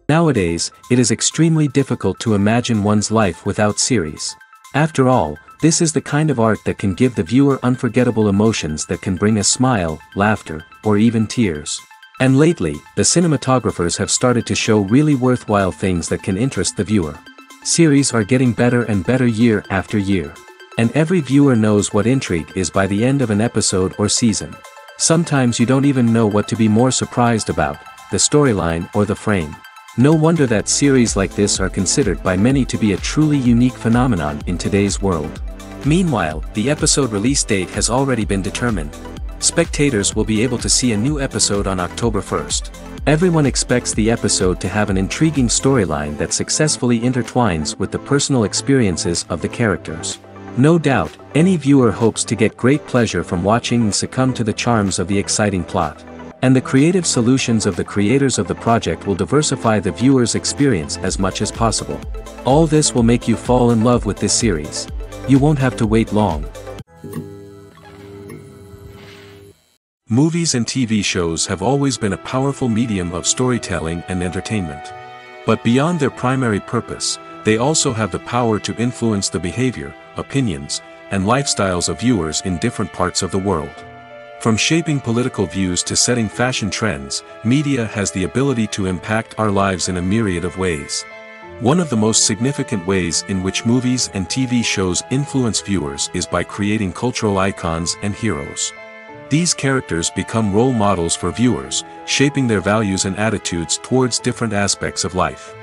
Nowadays, it is extremely difficult to imagine one's life without series. After all, this is the kind of art that can give the viewer unforgettable emotions that can bring a smile, laughter, or even tears. And lately, the cinematographers have started to show really worthwhile things that can interest the viewer. Series are getting better and better year after year. And every viewer knows what intrigue is by the end of an episode or season. Sometimes you don't even know what to be more surprised about, the storyline or the frame. No wonder that series like this are considered by many to be a truly unique phenomenon in today's world. Meanwhile, the episode release date has already been determined. Spectators will be able to see a new episode on October 1st. Everyone expects the episode to have an intriguing storyline that successfully intertwines with the personal experiences of the characters. No doubt, any viewer hopes to get great pleasure from watching and succumb to the charms of the exciting plot. And the creative solutions of the creators of the project will diversify the viewer's experience as much as possible. All this will make you fall in love with this series. You won't have to wait long. Movies and TV shows have always been a powerful medium of storytelling and entertainment. But beyond their primary purpose, they also have the power to influence the behavior, opinions, and lifestyles of viewers in different parts of the world. From shaping political views to setting fashion trends, media has the ability to impact our lives in a myriad of ways. One of the most significant ways in which movies and TV shows influence viewers is by creating cultural icons and heroes. These characters become role models for viewers, shaping their values and attitudes towards different aspects of life.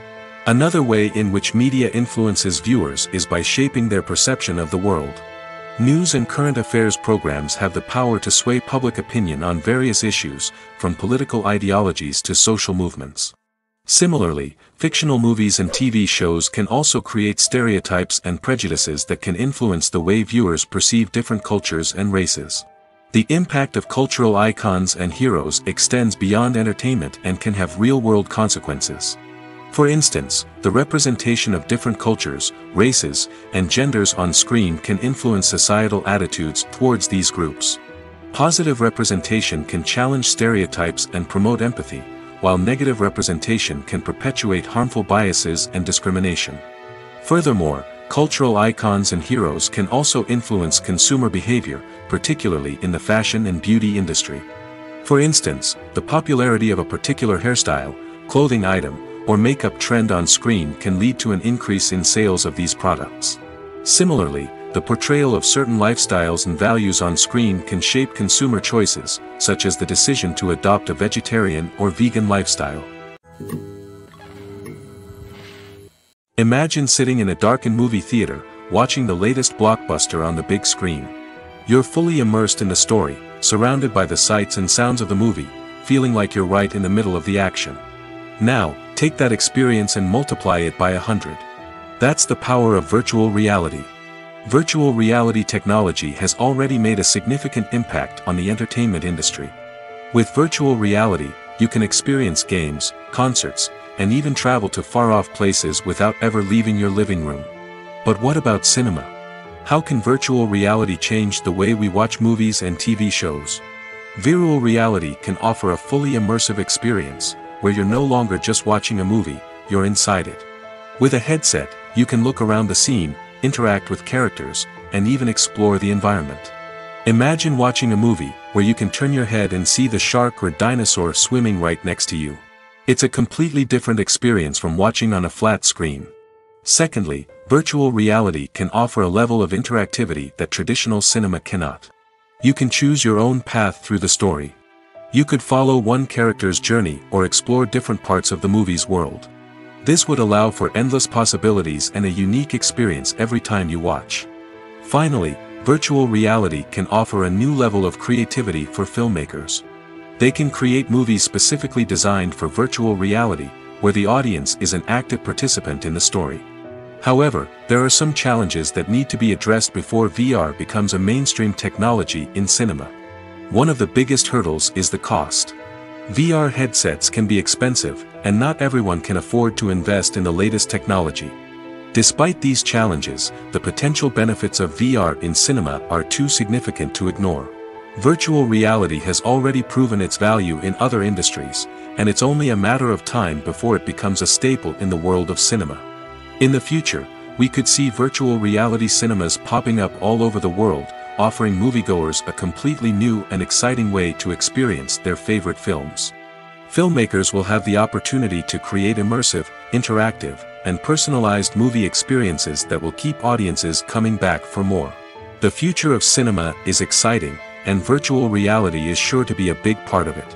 Another way in which media influences viewers is by shaping their perception of the world. News and current affairs programs have the power to sway public opinion on various issues, from political ideologies to social movements. Similarly, fictional movies and TV shows can also create stereotypes and prejudices that can influence the way viewers perceive different cultures and races. The impact of cultural icons and heroes extends beyond entertainment and can have real-world consequences. For instance, the representation of different cultures, races, and genders on screen can influence societal attitudes towards these groups. Positive representation can challenge stereotypes and promote empathy, while negative representation can perpetuate harmful biases and discrimination. Furthermore, cultural icons and heroes can also influence consumer behavior, particularly in the fashion and beauty industry. For instance, the popularity of a particular hairstyle, clothing item, or makeup trend on screen can lead to an increase in sales of these products. Similarly, the portrayal of certain lifestyles and values on screen can shape consumer choices, such as the decision to adopt a vegetarian or vegan lifestyle. Imagine sitting in a darkened movie theater, watching the latest blockbuster on the big screen. You're fully immersed in the story, surrounded by the sights and sounds of the movie, feeling like you're right in the middle of the action. Now, take that experience and multiply it by 100. That's the power of virtual reality. Virtual reality technology has already made a significant impact on the entertainment industry. With virtual reality, you can experience games, concerts, and even travel to far-off places without ever leaving your living room. But what about cinema? How can virtual reality change the way we watch movies and TV shows? Virtual reality can offer a fully immersive experience, where you're no longer just watching a movie, you're inside it. With a headset, you can look around the scene, interact with characters, and even explore the environment. Imagine watching a movie, where you can turn your head and see the shark or dinosaur swimming right next to you. It's a completely different experience from watching on a flat screen. Secondly, virtual reality can offer a level of interactivity that traditional cinema cannot. You can choose your own path through the story. You could follow one character's journey or explore different parts of the movie's world. This would allow for endless possibilities and a unique experience every time you watch. Finally, virtual reality can offer a new level of creativity for filmmakers. They can create movies specifically designed for virtual reality, where the audience is an active participant in the story. However, there are some challenges that need to be addressed before VR becomes a mainstream technology in cinema. One of the biggest hurdles is the cost. VR headsets can be expensive, and not everyone can afford to invest in the latest technology. Despite these challenges, the potential benefits of VR in cinema are too significant to ignore. Virtual reality has already proven its value in other industries, and it's only a matter of time before it becomes a staple in the world of cinema. In the future, we could see virtual reality cinemas popping up all over the world, offering moviegoers a completely new and exciting way to experience their favorite films. Filmmakers will have the opportunity to create immersive, interactive, and personalized movie experiences that will keep audiences coming back for more. The future of cinema is exciting, and virtual reality is sure to be a big part of it.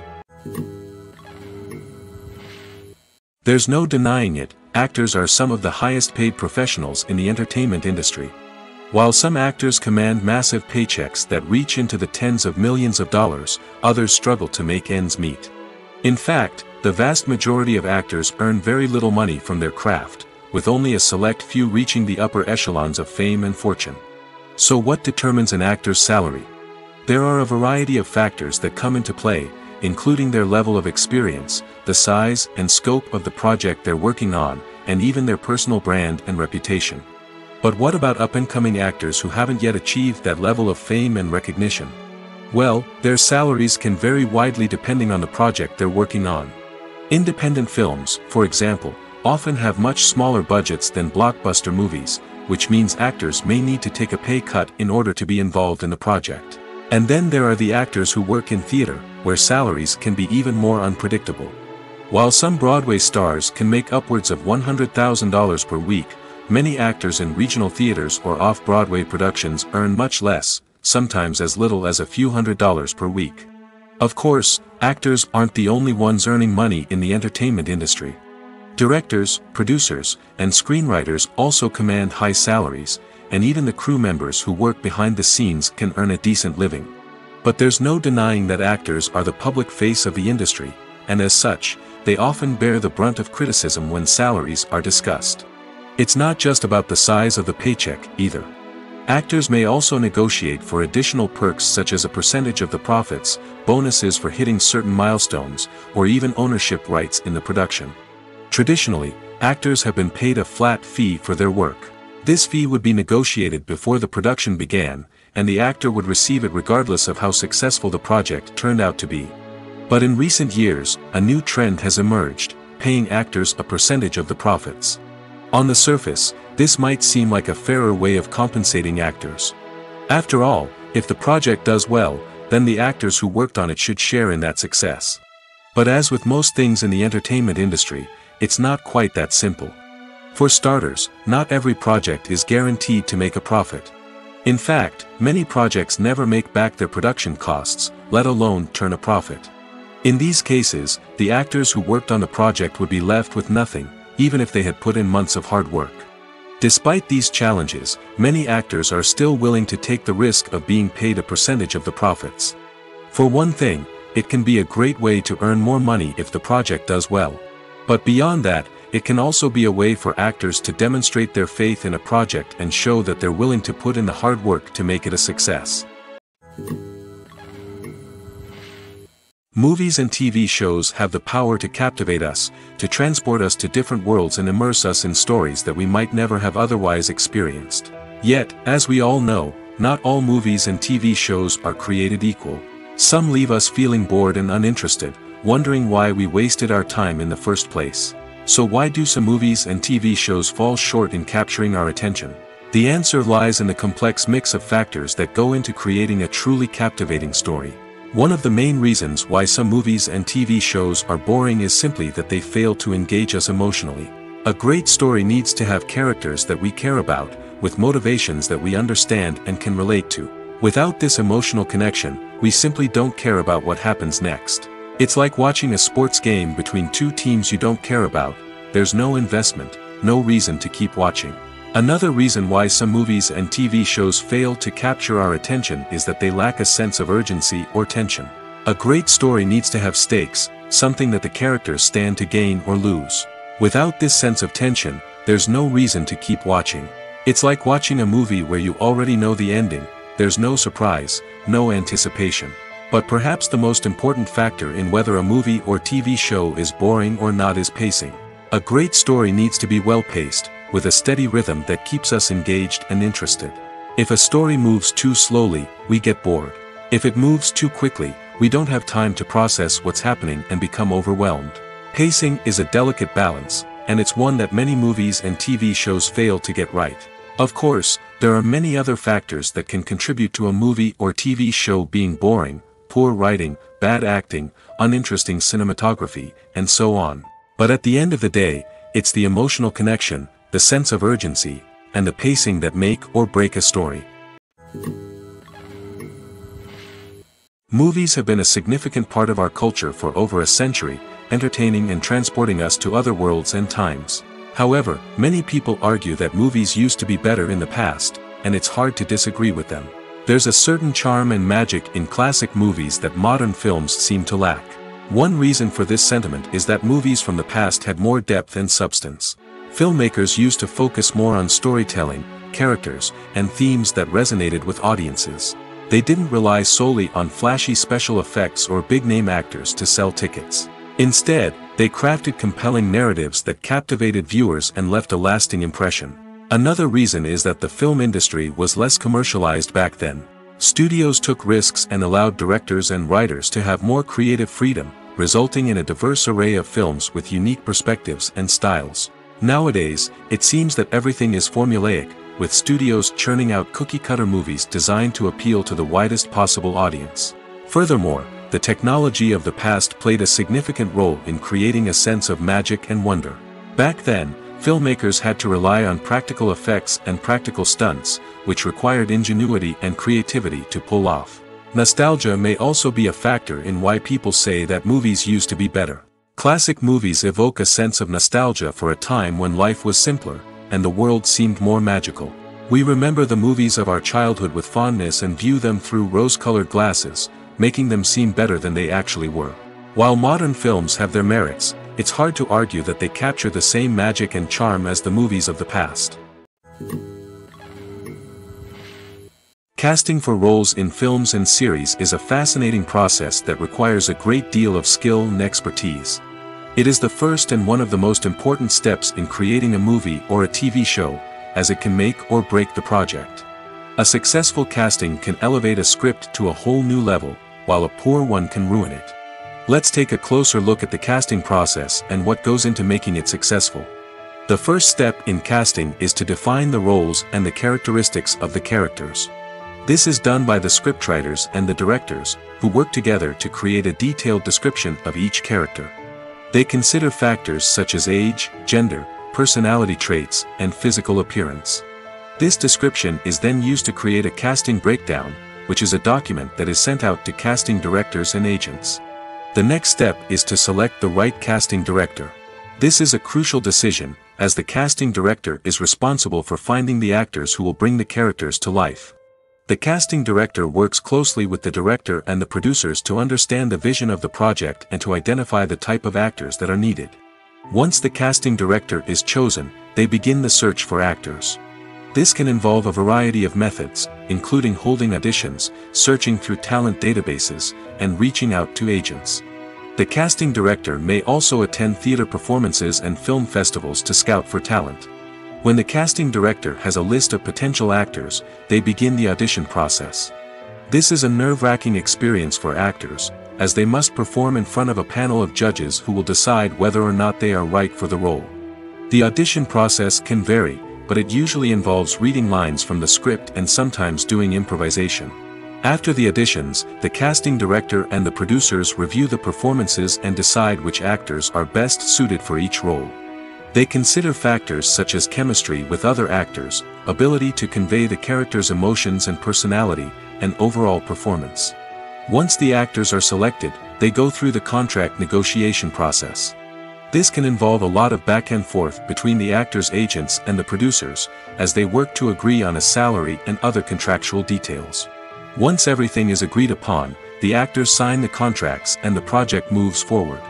There's no denying it, actors are some of the highest paid professionals in the entertainment industry. While some actors command massive paychecks that reach into the tens of millions of dollars, others struggle to make ends meet. In fact, the vast majority of actors earn very little money from their craft, with only a select few reaching the upper echelons of fame and fortune. So what determines an actor's salary? There are a variety of factors that come into play, including their level of experience, the size and scope of the project they're working on, and even their personal brand and reputation. But what about up-and-coming actors who haven't yet achieved that level of fame and recognition? Well, their salaries can vary widely depending on the project they're working on. Independent films, for example, often have much smaller budgets than blockbuster movies, which means actors may need to take a pay cut in order to be involved in the project. And then there are the actors who work in theater, where salaries can be even more unpredictable. While some Broadway stars can make upwards of $100,000 per week, many actors in regional theaters or off-Broadway productions earn much less, sometimes as little as a few $100s per week. Of course, actors aren't the only ones earning money in the entertainment industry. Directors, producers, and screenwriters also command high salaries, and even the crew members who work behind the scenes can earn a decent living. But there's no denying that actors are the public face of the industry, and as such, they often bear the brunt of criticism when salaries are discussed. It's not just about the size of the paycheck, either. Actors may also negotiate for additional perks such as a percentage of the profits, bonuses for hitting certain milestones, or even ownership rights in the production. Traditionally, actors have been paid a flat fee for their work. This fee would be negotiated before the production began, and the actor would receive it regardless of how successful the project turned out to be. But in recent years, a new trend has emerged, paying actors a percentage of the profits. On the surface, this might seem like a fairer way of compensating actors. After all, if the project does well, then the actors who worked on it should share in that success. But as with most things in the entertainment industry, it's not quite that simple. For starters, not every project is guaranteed to make a profit. In fact, many projects never make back their production costs, let alone turn a profit. In these cases, the actors who worked on the project would be left with nothing, even if they had put in months of hard work. Despite these challenges, many actors are still willing to take the risk of being paid a percentage of the profits. For one thing, it can be a great way to earn more money if the project does well. But beyond that, it can also be a way for actors to demonstrate their faith in a project and show that they're willing to put in the hard work to make it a success. Movies and TV shows have the power to captivate us, to transport us to different worlds and immerse us in stories that we might never have otherwise experienced. Yet, as we all know, not all movies and TV shows are created equal. Some leave us feeling bored and uninterested, wondering why we wasted our time in the first place. So why do some movies and TV shows fall short in capturing our attention? The answer lies in the complex mix of factors that go into creating a truly captivating story. One of the main reasons why some movies and TV shows are boring is simply that they fail to engage us emotionally. A great story needs to have characters that we care about, with motivations that we understand and can relate to. Without this emotional connection, we simply don't care about what happens next. It's like watching a sports game between two teams you don't care about. There's no investment, no reason to keep watching. Another reason why some movies and TV shows fail to capture our attention is that they lack a sense of urgency or tension. A great story needs to have stakes, something that the characters stand to gain or lose. Without this sense of tension, there's no reason to keep watching. It's like watching a movie where you already know the ending. There's no surprise, no anticipation. But perhaps the most important factor in whether a movie or TV show is boring or not is pacing. A great story needs to be well-paced, with a steady rhythm that keeps us engaged and interested. If a story moves too slowly, we get bored. If it moves too quickly, we don't have time to process what's happening and become overwhelmed. Pacing is a delicate balance, and it's one that many movies and TV shows fail to get right. Of course, there are many other factors that can contribute to a movie or TV show being boring: poor writing, bad acting, uninteresting cinematography, and so on. But at the end of the day, it's the emotional connection, the sense of urgency, and the pacing that make or break a story. Movies have been a significant part of our culture for over a century, entertaining and transporting us to other worlds and times. However, many people argue that movies used to be better in the past, and it's hard to disagree with them. There's a certain charm and magic in classic movies that modern films seem to lack. One reason for this sentiment is that movies from the past had more depth and substance. Filmmakers used to focus more on storytelling, characters, and themes that resonated with audiences. They didn't rely solely on flashy special effects or big-name actors to sell tickets. Instead, they crafted compelling narratives that captivated viewers and left a lasting impression. Another reason is that the film industry was less commercialized back then. Studios took risks and allowed directors and writers to have more creative freedom, resulting in a diverse array of films with unique perspectives and styles. Nowadays, it seems that everything is formulaic, with studios churning out cookie-cutter movies designed to appeal to the widest possible audience. Furthermore, the technology of the past played a significant role in creating a sense of magic and wonder. Back then, filmmakers had to rely on practical effects and practical stunts, which required ingenuity and creativity to pull off. Nostalgia may also be a factor in why people say that movies used to be better. Classic movies evoke a sense of nostalgia for a time when life was simpler, and the world seemed more magical. We remember the movies of our childhood with fondness and view them through rose-colored glasses, making them seem better than they actually were. While modern films have their merits, it's hard to argue that they capture the same magic and charm as the movies of the past. Casting for roles in films and series is a fascinating process that requires a great deal of skill and expertise. It is the first and one of the most important steps in creating a movie or a TV show, as it can make or break the project. A successful casting can elevate a script to a whole new level, while a poor one can ruin it. Let's take a closer look at the casting process and what goes into making it successful. The first step in casting is to define the roles and the characteristics of the characters. This is done by the scriptwriters and the directors, who work together to create a detailed description of each character. They consider factors such as age, gender, personality traits, and physical appearance. This description is then used to create a casting breakdown, which is a document that is sent out to casting directors and agents. The next step is to select the right casting director. This is a crucial decision, as the casting director is responsible for finding the actors who will bring the characters to life. The casting director works closely with the director and the producers to understand the vision of the project and to identify the type of actors that are needed. Once the casting director is chosen, they begin the search for actors. This can involve a variety of methods, including holding auditions, searching through talent databases, and reaching out to agents. The casting director may also attend theater performances and film festivals to scout for talent. When the casting director has a list of potential actors, they begin the audition process. This is a nerve-wracking experience for actors, as they must perform in front of a panel of judges who will decide whether or not they are right for the role. The audition process can vary, but it usually involves reading lines from the script and sometimes doing improvisation. After the auditions, the casting director and the producers review the performances and decide which actors are best suited for each role. They consider factors such as chemistry with other actors, ability to convey the character's emotions and personality, and overall performance. Once the actors are selected, they go through the contract negotiation process. This can involve a lot of back and forth between the actors' agents and the producers, as they work to agree on a salary and other contractual details. Once everything is agreed upon, the actors sign the contracts and the project moves forward.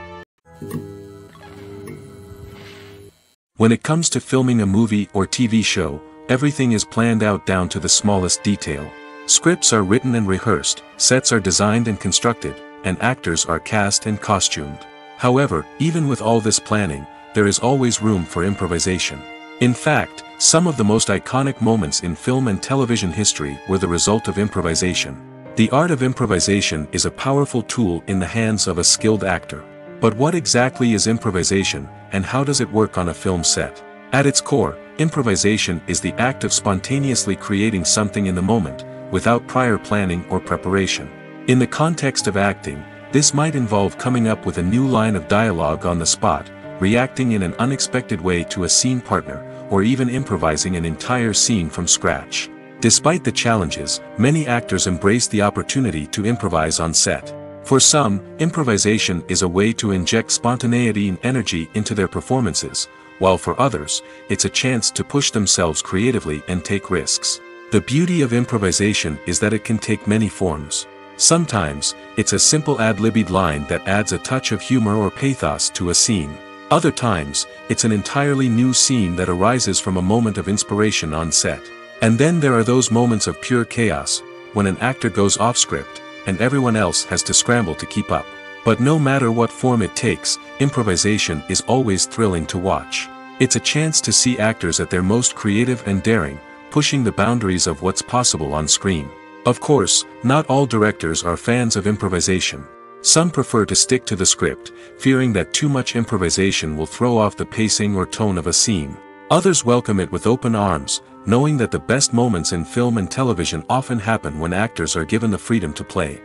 When it comes to filming a movie or TV show, everything is planned out down to the smallest detail. Scripts are written and rehearsed, sets are designed and constructed, and actors are cast and costumed. However, even with all this planning, there is always room for improvisation. In fact, some of the most iconic moments in film and television history were the result of improvisation. The art of improvisation is a powerful tool in the hands of a skilled actor. But what exactly is improvisation, and how does it work on a film set? At its core, improvisation is the act of spontaneously creating something in the moment, without prior planning or preparation. In the context of acting, this might involve coming up with a new line of dialogue on the spot, reacting in an unexpected way to a scene partner, or even improvising an entire scene from scratch. Despite the challenges, many actors embrace the opportunity to improvise on set. For some, improvisation is a way to inject spontaneity and energy into their performances, while for others, it's a chance to push themselves creatively and take risks. The beauty of improvisation is that it can take many forms. Sometimes, it's a simple ad-libbed line that adds a touch of humor or pathos to a scene. Other times, it's an entirely new scene that arises from a moment of inspiration on set. And then there are those moments of pure chaos, when an actor goes off script, and everyone else has to scramble to keep up. But no matter what form it takes, improvisation is always thrilling to watch. It's a chance to see actors at their most creative and daring, pushing the boundaries of what's possible on screen. Of course, not all directors are fans of improvisation. Some prefer to stick to the script, fearing that too much improvisation will throw off the pacing or tone of a scene. Others welcome it with open arms, knowing that the best moments in film and television often happen when actors are given the freedom to play.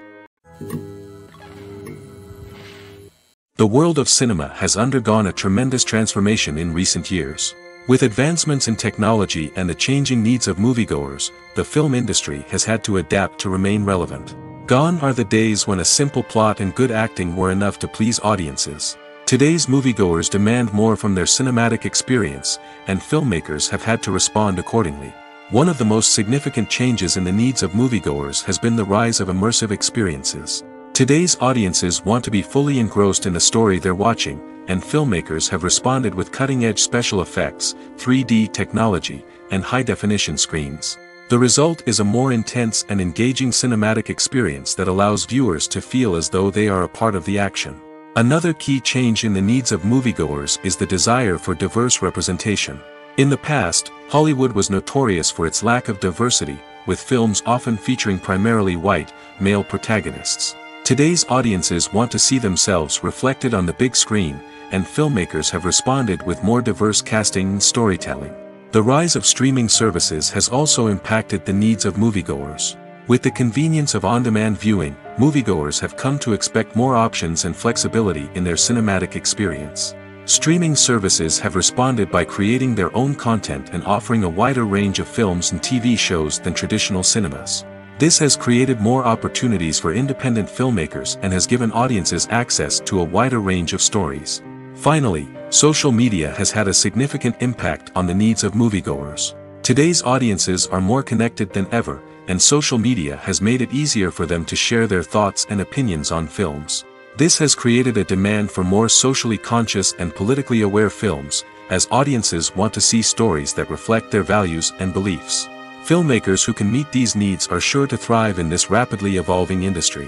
The world of cinema has undergone a tremendous transformation in recent years. With advancements in technology and the changing needs of moviegoers, the film industry has had to adapt to remain relevant. Gone are the days when a simple plot and good acting were enough to please audiences. Today's moviegoers demand more from their cinematic experience, and filmmakers have had to respond accordingly. One of the most significant changes in the needs of moviegoers has been the rise of immersive experiences. Today's audiences want to be fully engrossed in the story they're watching, and filmmakers have responded with cutting-edge special effects, 3D technology, and high-definition screens. The result is a more intense and engaging cinematic experience that allows viewers to feel as though they are a part of the action. Another key change in the needs of moviegoers is the desire for diverse representation. In the past, Hollywood was notorious for its lack of diversity, with films often featuring primarily white, male protagonists. Today's audiences want to see themselves reflected on the big screen, and filmmakers have responded with more diverse casting and storytelling. The rise of streaming services has also impacted the needs of moviegoers. With the convenience of on-demand viewing, moviegoers have come to expect more options and flexibility in their cinematic experience. Streaming services have responded by creating their own content and offering a wider range of films and TV shows than traditional cinemas. This has created more opportunities for independent filmmakers and has given audiences access to a wider range of stories. Finally, social media has had a significant impact on the needs of moviegoers. Today's audiences are more connected than ever, and social media has made it easier for them to share their thoughts and opinions on films. This has created a demand for more socially conscious and politically aware films, as audiences want to see stories that reflect their values and beliefs. Filmmakers who can meet these needs are sure to thrive in this rapidly evolving industry.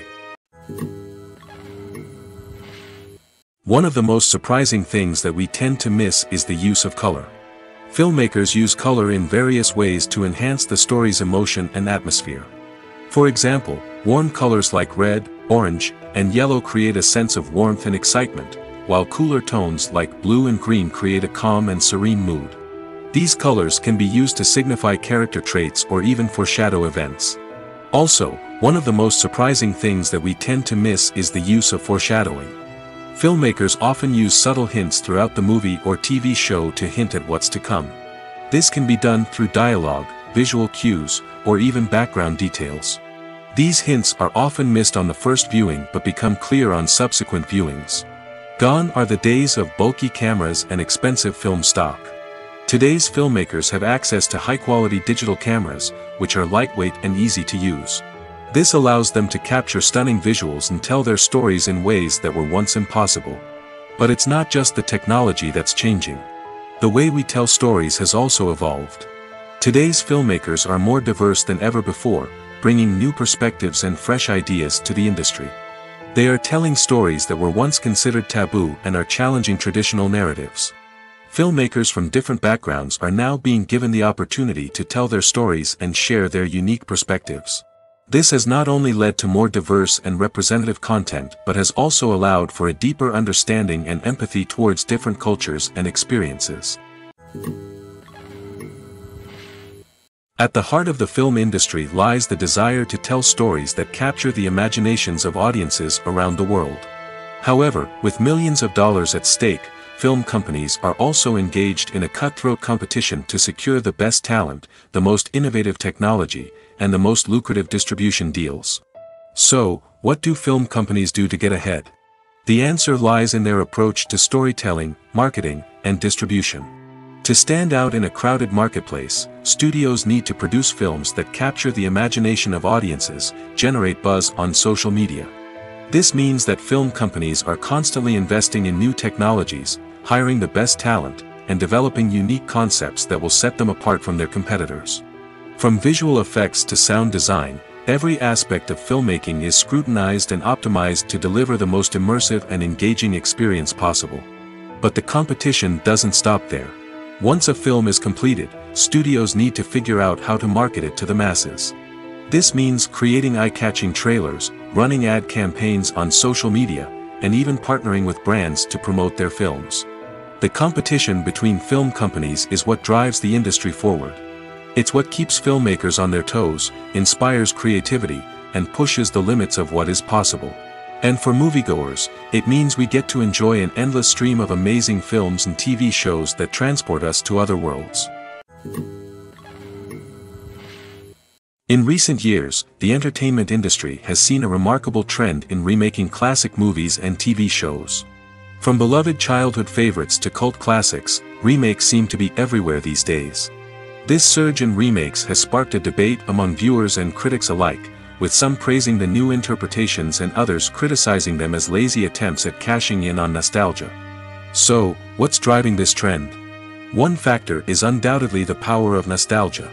One of the most surprising things that we tend to miss is the use of color. Filmmakers use color in various ways to enhance the story's emotion and atmosphere. For example, warm colors like red, orange, and yellow create a sense of warmth and excitement, while cooler tones like blue and green create a calm and serene mood. These colors can be used to signify character traits or even foreshadow events. Also, one of the most surprising things that we tend to miss is the use of foreshadowing. Filmmakers often use subtle hints throughout the movie or TV show to hint at what's to come. This can be done through dialogue, visual cues, or even background details. These hints are often missed on the first viewing but become clear on subsequent viewings. Gone are the days of bulky cameras and expensive film stock. Today's filmmakers have access to high-quality digital cameras, which are lightweight and easy to use. This allows them to capture stunning visuals and tell their stories in ways that were once impossible. But it's not just the technology that's changing. The way we tell stories has also evolved. Today's filmmakers are more diverse than ever before, bringing new perspectives and fresh ideas to the industry. They are telling stories that were once considered taboo and are challenging traditional narratives. Filmmakers from different backgrounds are now being given the opportunity to tell their stories and share their unique perspectives. This has not only led to more diverse and representative content but has also allowed for a deeper understanding and empathy towards different cultures and experiences. At the heart of the film industry lies the desire to tell stories that capture the imaginations of audiences around the world. However, with millions of dollars at stake, film companies are also engaged in a cutthroat competition to secure the best talent, the most innovative technology, and the most lucrative distribution deals. So, what do film companies do to get ahead? The answer lies in their approach to storytelling, marketing, and distribution. To stand out in a crowded marketplace, studios need to produce films that capture the imagination of audiences, generate buzz on social media. This means that film companies are constantly investing in new technologies, hiring the best talent, and developing unique concepts that will set them apart from their competitors. From visual effects to sound design, every aspect of filmmaking is scrutinized and optimized to deliver the most immersive and engaging experience possible. But the competition doesn't stop there. Once a film is completed, studios need to figure out how to market it to the masses. This means creating eye-catching trailers, running ad campaigns on social media, and even partnering with brands to promote their films. The competition between film companies is what drives the industry forward. It's what keeps filmmakers on their toes, inspires creativity, and pushes the limits of what is possible. And for moviegoers, it means we get to enjoy an endless stream of amazing films and TV shows that transport us to other worlds. In recent years, the entertainment industry has seen a remarkable trend in remaking classic movies and TV shows. From beloved childhood favorites to cult classics, remakes seem to be everywhere these days. This surge in remakes has sparked a debate among viewers and critics alike, with some praising the new interpretations and others criticizing them as lazy attempts at cashing in on nostalgia. So, what's driving this trend? One factor is undoubtedly the power of nostalgia.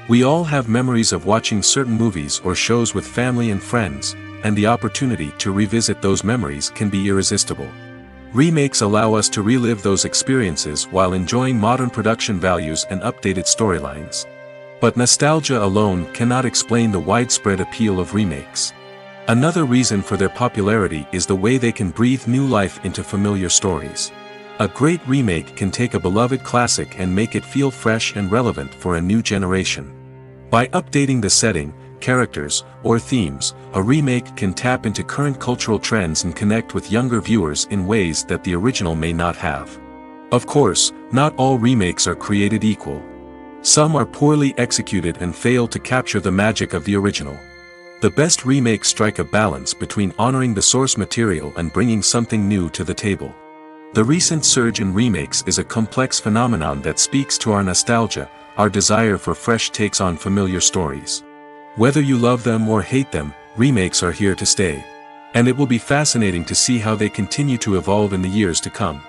We all have memories of watching certain movies or shows with family and friends, and the opportunity to revisit those memories can be irresistible. Remakes allow us to relive those experiences while enjoying modern production values and updated storylines. But nostalgia alone cannot explain the widespread appeal of remakes. Another reason for their popularity is the way they can breathe new life into familiar stories. A great remake can take a beloved classic and make it feel fresh and relevant for a new generation. By updating the setting, characters, or themes, a remake can tap into current cultural trends and connect with younger viewers in ways that the original may not have. Of course, not all remakes are created equal. Some are poorly executed and fail to capture the magic of the original. The best remakes strike a balance between honoring the source material and bringing something new to the table. The recent surge in remakes is a complex phenomenon that speaks to our nostalgia, our desire for fresh takes on familiar stories. Whether you love them or hate them, remakes are here to stay. And it will be fascinating to see how they continue to evolve in the years to come.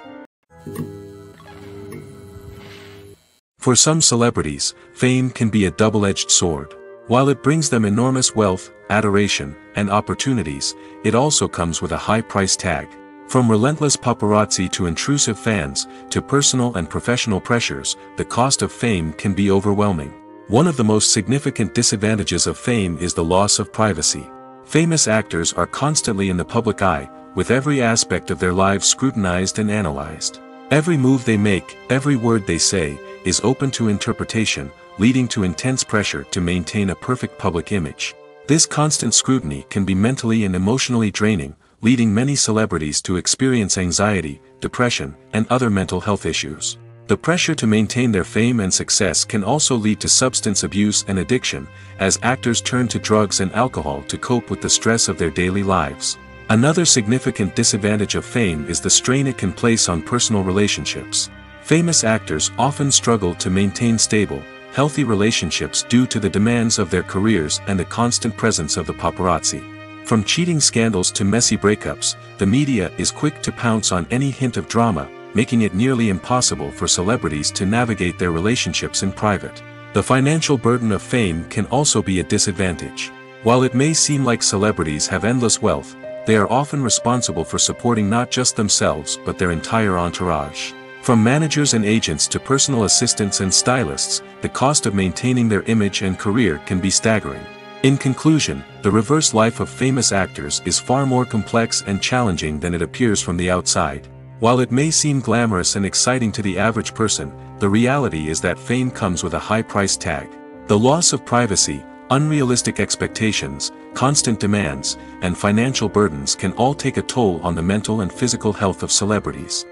For some celebrities, fame can be a double-edged sword. While it brings them enormous wealth, adoration, and opportunities, it also comes with a high price tag. From relentless paparazzi to intrusive fans, to personal and professional pressures, the cost of fame can be overwhelming. One of the most significant disadvantages of fame is the loss of privacy. Famous actors are constantly in the public eye, with every aspect of their lives scrutinized and analyzed. Every move they make, every word they say, is open to interpretation, leading to intense pressure to maintain a perfect public image. This constant scrutiny can be mentally and emotionally draining, leading many celebrities to experience anxiety, depression, and other mental health issues. The pressure to maintain their fame and success can also lead to substance abuse and addiction, as actors turn to drugs and alcohol to cope with the stress of their daily lives. Another significant disadvantage of fame is the strain it can place on personal relationships. Famous actors often struggle to maintain stable, healthy relationships due to the demands of their careers and the constant presence of the paparazzi. From cheating scandals to messy breakups, the media is quick to pounce on any hint of drama, making it nearly impossible for celebrities to navigate their relationships in private. The financial burden of fame can also be a disadvantage. While it may seem like celebrities have endless wealth, they are often responsible for supporting not just themselves but their entire entourage. From managers and agents to personal assistants and stylists, the cost of maintaining their image and career can be staggering. In conclusion, the reverse life of famous actors is far more complex and challenging than it appears from the outside. While it may seem glamorous and exciting to the average person, the reality is that fame comes with a high price tag. The loss of privacy, unrealistic expectations, constant demands, and financial burdens can all take a toll on the mental and physical health of celebrities.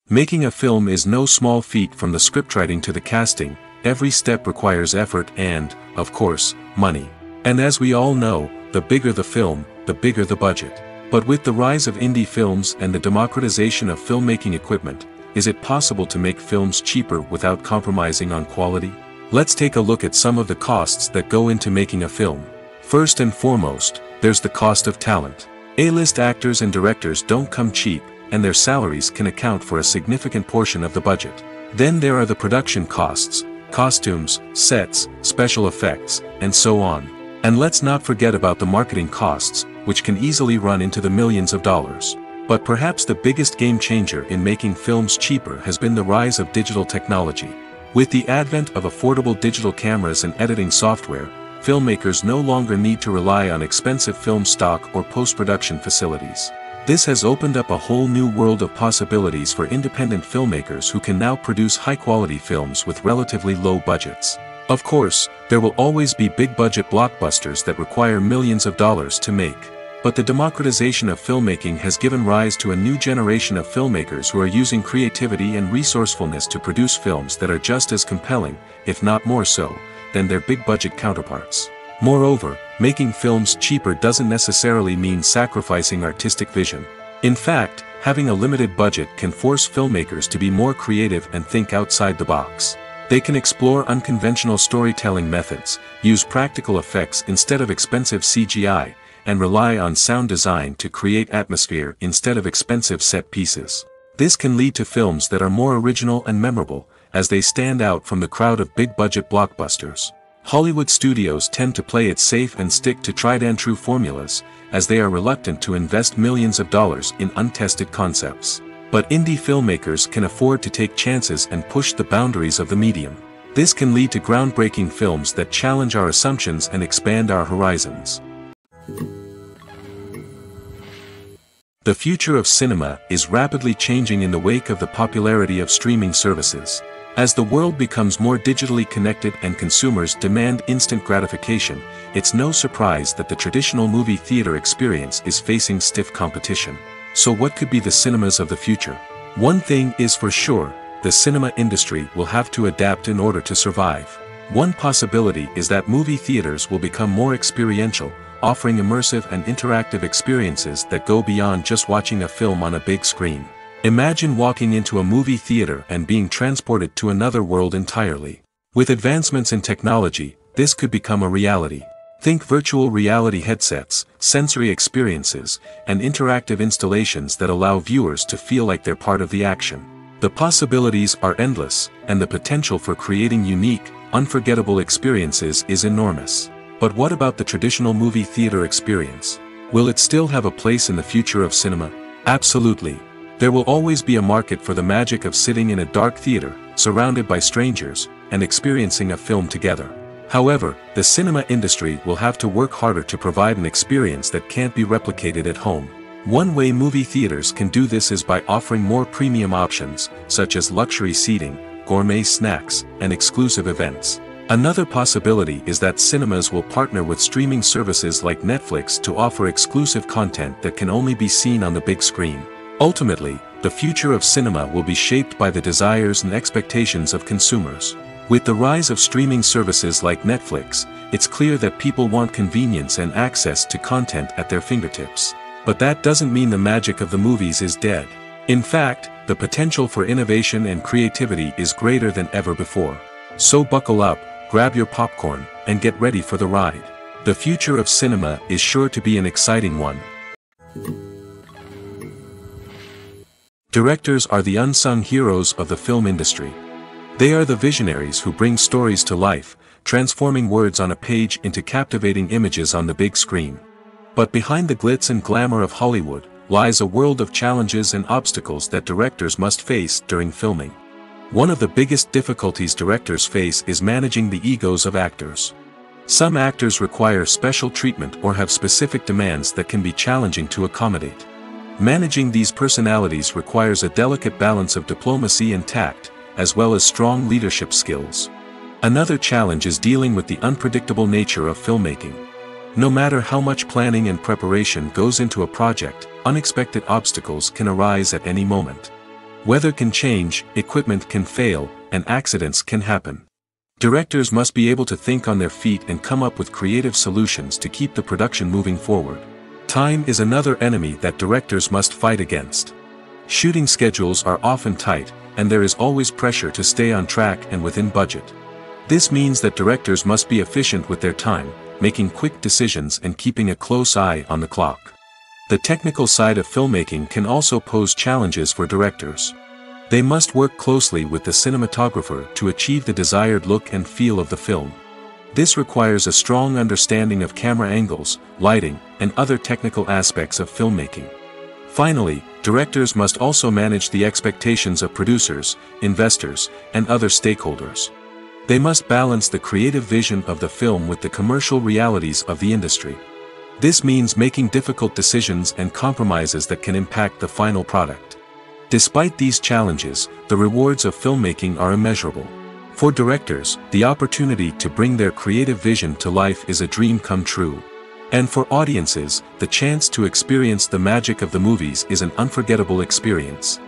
Making a film is no small feat. From the scriptwriting to the casting, every step requires effort and, of course, money. And as we all know, the bigger the film, the bigger the budget. But with the rise of indie films and the democratization of filmmaking equipment, is it possible to make films cheaper without compromising on quality? Let's take a look at some of the costs that go into making a film. First and foremost, there's the cost of talent. A-list actors and directors don't come cheap, and their salaries can account for a significant portion of the budget. Then there are the production costs, costumes, sets, special effects, and so on. And let's not forget about the marketing costs, which can easily run into the millions of dollars. But perhaps the biggest game changer in making films cheaper has been the rise of digital technology. With the advent of affordable digital cameras and editing software, filmmakers no longer need to rely on expensive film stock or post-production facilities. This has opened up a whole new world of possibilities for independent filmmakers who can now produce high-quality films with relatively low budgets. Of course, there will always be big-budget blockbusters that require millions of dollars to make. But the democratization of filmmaking has given rise to a new generation of filmmakers who are using creativity and resourcefulness to produce films that are just as compelling, if not more so, than their big-budget counterparts. Moreover, making films cheaper doesn't necessarily mean sacrificing artistic vision. In fact, having a limited budget can force filmmakers to be more creative and think outside the box. They can explore unconventional storytelling methods, use practical effects instead of expensive CGI, and rely on sound design to create atmosphere instead of expensive set pieces. This can lead to films that are more original and memorable, as they stand out from the crowd of big-budget blockbusters. Hollywood studios tend to play it safe and stick to tried-and-true formulas, as they are reluctant to invest millions of dollars in untested concepts. But indie filmmakers can afford to take chances and push the boundaries of the medium. This can lead to groundbreaking films that challenge our assumptions and expand our horizons. The future of cinema is rapidly changing in the wake of the popularity of streaming services. As the world becomes more digitally connected and consumers demand instant gratification, it's no surprise that the traditional movie theater experience is facing stiff competition. So what could be the cinemas of the future? One thing is for sure, the cinema industry will have to adapt in order to survive. One possibility is that movie theaters will become more experiential, offering immersive and interactive experiences that go beyond just watching a film on a big screen. Imagine walking into a movie theater and being transported to another world entirely. With advancements in technology, this could become a reality. Think virtual reality headsets, sensory experiences, and interactive installations that allow viewers to feel like they're part of the action. The possibilities are endless, and the potential for creating unique, unforgettable experiences is enormous. But what about the traditional movie theater experience? Will it still have a place in the future of cinema? Absolutely. There will always be a market for the magic of sitting in a dark theater, surrounded by strangers, and experiencing a film together. However, the cinema industry will have to work harder to provide an experience that can't be replicated at home. One way movie theaters can do this is by offering more premium options, such as luxury seating, gourmet snacks, and exclusive events. Another possibility is that cinemas will partner with streaming services like Netflix to offer exclusive content that can only be seen on the big screen. Ultimately, the future of cinema will be shaped by the desires and expectations of consumers. With the rise of streaming services like Netflix, it's clear that people want convenience and access to content at their fingertips. But that doesn't mean the magic of the movies is dead. In fact, the potential for innovation and creativity is greater than ever before. So buckle up, grab your popcorn, and get ready for the ride. The future of cinema is sure to be an exciting one. Directors are the unsung heroes of the film industry. They are the visionaries who bring stories to life, transforming words on a page into captivating images on the big screen. But behind the glitz and glamour of Hollywood lies a world of challenges and obstacles that directors must face during filming. One of the biggest difficulties directors face is managing the egos of actors. Some actors require special treatment or have specific demands that can be challenging to accommodate. Managing these personalities requires a delicate balance of diplomacy and tact, as well as strong leadership skills. Another challenge is dealing with the unpredictable nature of filmmaking. No matter how much planning and preparation goes into a project, unexpected obstacles can arise at any moment. Weather can change, equipment can fail, and accidents can happen. Directors must be able to think on their feet and come up with creative solutions to keep the production moving forward. Time is another enemy that directors must fight against. Shooting schedules are often tight, and there is always pressure to stay on track and within budget. This means that directors must be efficient with their time, making quick decisions and keeping a close eye on the clock. The technical side of filmmaking can also pose challenges for directors. They must work closely with the cinematographer to achieve the desired look and feel of the film. This requires a strong understanding of camera angles, lighting, and other technical aspects of filmmaking. Finally, directors must also manage the expectations of producers, investors, and other stakeholders. They must balance the creative vision of the film with the commercial realities of the industry. This means making difficult decisions and compromises that can impact the final product. Despite these challenges, the rewards of filmmaking are immeasurable. For directors, the opportunity to bring their creative vision to life is a dream come true. And for audiences, the chance to experience the magic of the movies is an unforgettable experience.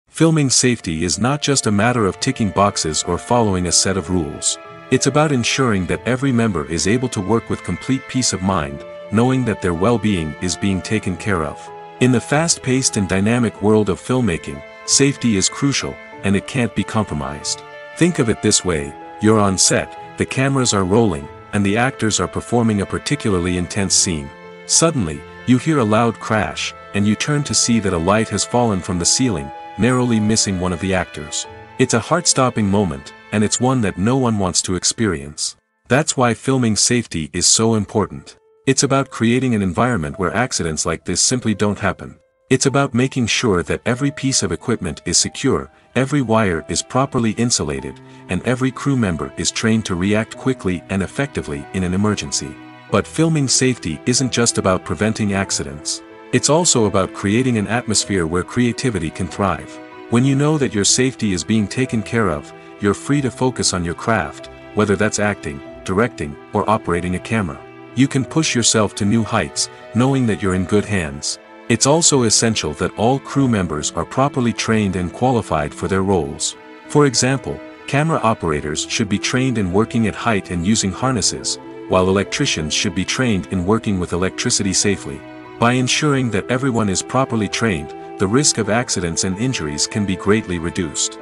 Filming safety is not just a matter of ticking boxes or following a set of rules. It's about ensuring that every member is able to work with complete peace of mind, knowing that their well-being is being taken care of. In the fast-paced and dynamic world of filmmaking, safety is crucial, and it can't be compromised. Think of it this way: you're on set, the cameras are rolling, and the actors are performing a particularly intense scene. Suddenly, you hear a loud crash, and you turn to see that a light has fallen from the ceiling, narrowly missing one of the actors. It's a heart-stopping moment, and it's one that no one wants to experience. That's why filming safety is so important. It's about creating an environment where accidents like this simply don't happen. It's about making sure that every piece of equipment is secure, every wire is properly insulated, and every crew member is trained to react quickly and effectively in an emergency. But filming safety isn't just about preventing accidents. It's also about creating an atmosphere where creativity can thrive. When you know that your safety is being taken care of, you're free to focus on your craft, whether that's acting, directing, or operating a camera. You can push yourself to new heights, knowing that you're in good hands. It's also essential that all crew members are properly trained and qualified for their roles. For example, camera operators should be trained in working at height and using harnesses, while electricians should be trained in working with electricity safely. By ensuring that everyone is properly trained, the risk of accidents and injuries can be greatly reduced.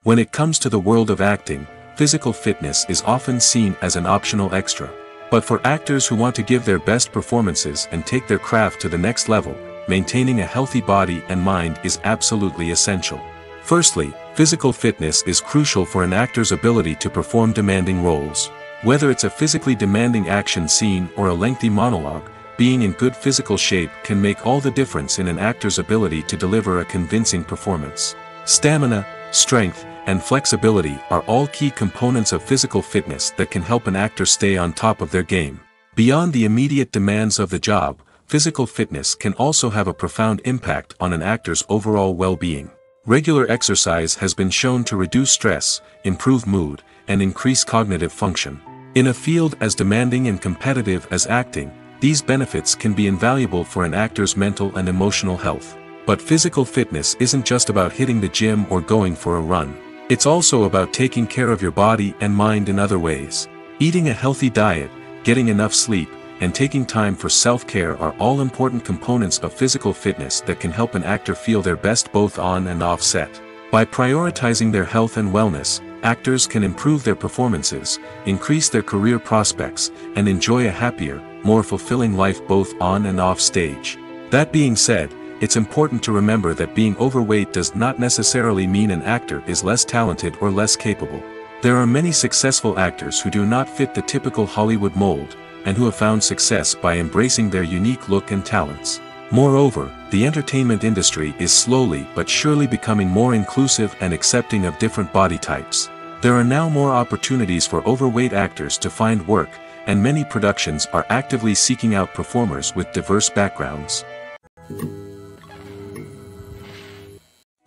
When it comes to the world of acting, physical fitness is often seen as an optional extra. But for actors who want to give their best performances and take their craft to the next level, maintaining a healthy body and mind is absolutely essential. Firstly, physical fitness is crucial for an actor's ability to perform demanding roles. Whether it's a physically demanding action scene or a lengthy monologue, being in good physical shape can make all the difference in an actor's ability to deliver a convincing performance. Stamina, strength, and flexibility are all key components of physical fitness that can help an actor stay on top of their game. Beyond the immediate demands of the job, physical fitness can also have a profound impact on an actor's overall well-being. Regular exercise has been shown to reduce stress, improve mood, and increase cognitive function. In a field as demanding and competitive as acting, these benefits can be invaluable for an actor's mental and emotional health. But physical fitness isn't just about hitting the gym or going for a run. It's also about taking care of your body and mind in other ways. Eating a healthy diet, getting enough sleep, and taking time for self-care are all important components of physical fitness that can help an actor feel their best both on and off set. By prioritizing their health and wellness, actors can improve their performances, increase their career prospects, and enjoy a happier, more fulfilling life both on and off stage. That being said, it's important to remember that being overweight does not necessarily mean an actor is less talented or less capable. There are many successful actors who do not fit the typical Hollywood mold, and who have found success by embracing their unique look and talents. Moreover, the entertainment industry is slowly but surely becoming more inclusive and accepting of different body types. There are now more opportunities for overweight actors to find work, and many productions are actively seeking out performers with diverse backgrounds.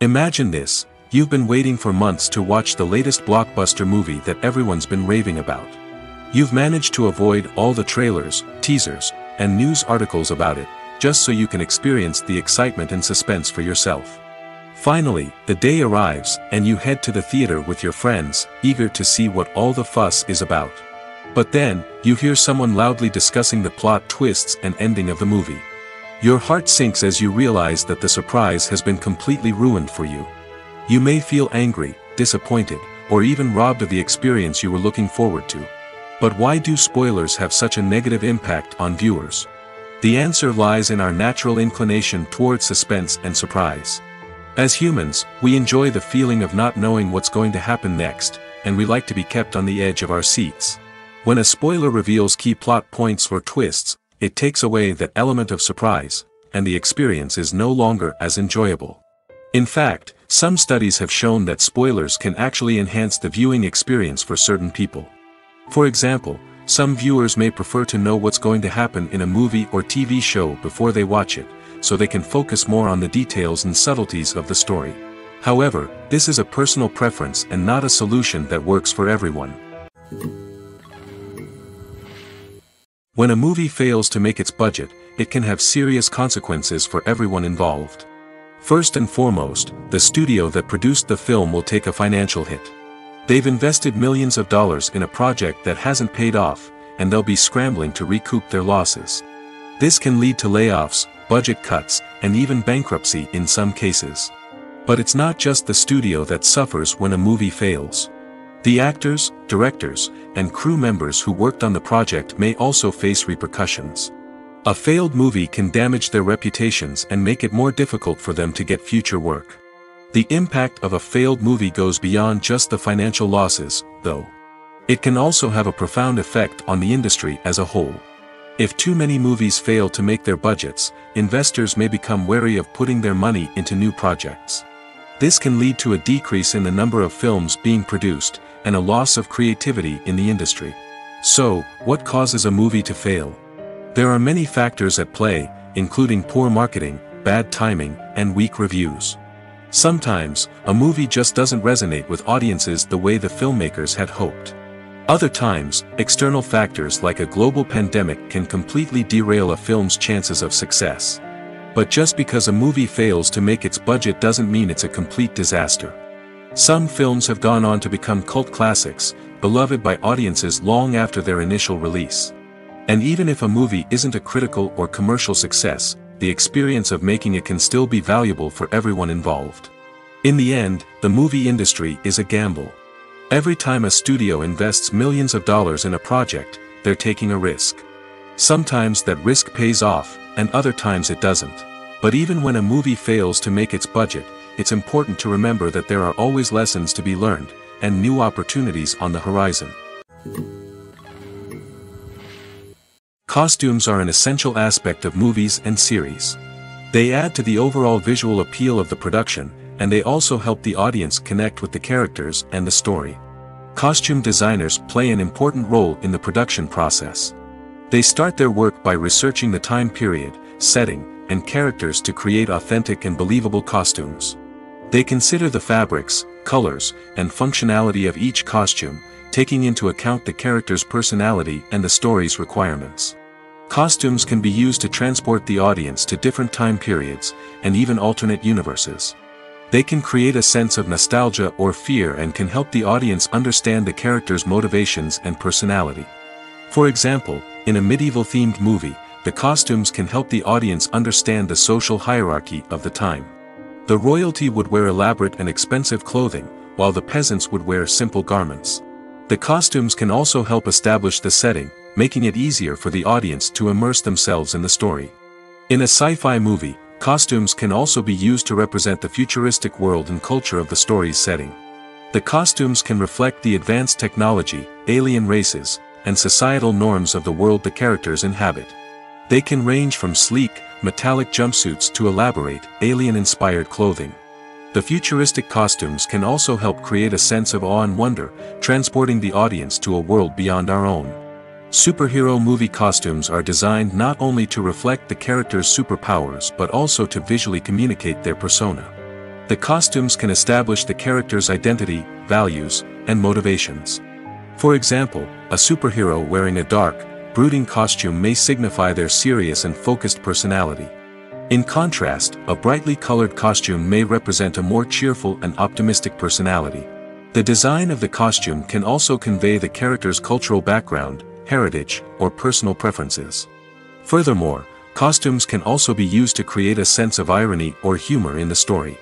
Imagine this: you've been waiting for months to watch the latest blockbuster movie that everyone's been raving about. You've managed to avoid all the trailers, teasers, and news articles about it, just so you can experience the excitement and suspense for yourself. Finally, the day arrives, and you head to the theater with your friends, eager to see what all the fuss is about. But then, you hear someone loudly discussing the plot twists and ending of the movie. Your heart sinks as you realize that the surprise has been completely ruined for you. You may feel angry, disappointed, or even robbed of the experience you were looking forward to. But why do spoilers have such a negative impact on viewers? The answer lies in our natural inclination toward suspense and surprise. As humans, we enjoy the feeling of not knowing what's going to happen next, and we like to be kept on the edge of our seats. When a spoiler reveals key plot points or twists, it takes away that element of surprise, and the experience is no longer as enjoyable. In fact, some studies have shown that spoilers can actually enhance the viewing experience for certain people. For example, some viewers may prefer to know what's going to happen in a movie or TV show before they watch it, so they can focus more on the details and subtleties of the story. However, this is a personal preference and not a solution that works for everyone. When a movie fails to make its budget, it can have serious consequences for everyone involved. First and foremost, the studio that produced the film will take a financial hit. They've invested millions of dollars in a project that hasn't paid off, and they'll be scrambling to recoup their losses. This can lead to layoffs, budget cuts, and even bankruptcy in some cases. But it's not just the studio that suffers when a movie fails. The actors, directors, and crew members who worked on the project may also face repercussions. A failed movie can damage their reputations and make it more difficult for them to get future work. The impact of a failed movie goes beyond just the financial losses, though. It can also have a profound effect on the industry as a whole. If too many movies fail to make their budgets, investors may become wary of putting their money into new projects. This can lead to a decrease in the number of films being produced, and a loss of creativity in the industry. So, what causes a movie to fail? There are many factors at play, including poor marketing, bad timing, and weak reviews. Sometimes, a movie just doesn't resonate with audiences the way the filmmakers had hoped. Other times, external factors like a global pandemic can completely derail a film's chances of success. But just because a movie fails to make its budget doesn't mean it's a complete disaster. Some films have gone on to become cult classics, beloved by audiences long after their initial release. And even if a movie isn't a critical or commercial success, the experience of making it can still be valuable for everyone involved. In the end, the movie industry is a gamble. Every time a studio invests millions of dollars in a project, they're taking a risk. Sometimes that risk pays off, and other times it doesn't. But even when a movie fails to make its budget, it's important to remember that there are always lessons to be learned, and new opportunities on the horizon. Costumes are an essential aspect of movies and series. They add to the overall visual appeal of the production, and they also help the audience connect with the characters and the story. Costume designers play an important role in the production process. They start their work by researching the time period, setting, and characters to create authentic and believable costumes. They consider the fabrics, colors, and functionality of each costume, taking into account the character's personality and the story's requirements. Costumes can be used to transport the audience to different time periods, and even alternate universes. They can create a sense of nostalgia or fear and can help the audience understand the character's motivations and personality. For example, in a medieval-themed movie, the costumes can help the audience understand the social hierarchy of the time. The royalty would wear elaborate and expensive clothing, while the peasants would wear simple garments. The costumes can also help establish the setting, making it easier for the audience to immerse themselves in the story. In a sci-fi movie, costumes can also be used to represent the futuristic world and culture of the story's setting. The costumes can reflect the advanced technology, alien races, and societal norms of the world the characters inhabit. They can range from sleek, metallic jumpsuits to elaborate, alien-inspired clothing. The futuristic costumes can also help create a sense of awe and wonder, transporting the audience to a world beyond our own. Superhero movie costumes are designed not only to reflect the character's superpowers but also to visually communicate their persona. The costumes can establish the character's identity, values, and motivations. For example, a superhero wearing a dark, brooding costume may signify their serious and focused personality. In contrast, a brightly colored costume may represent a more cheerful and optimistic personality. The design of the costume can also convey the character's cultural background, heritage, or personal preferences. Furthermore, costumes can also be used to create a sense of irony or humor in the story.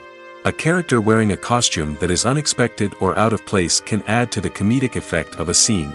A character wearing a costume that is unexpected or out of place can add to the comedic effect of a scene.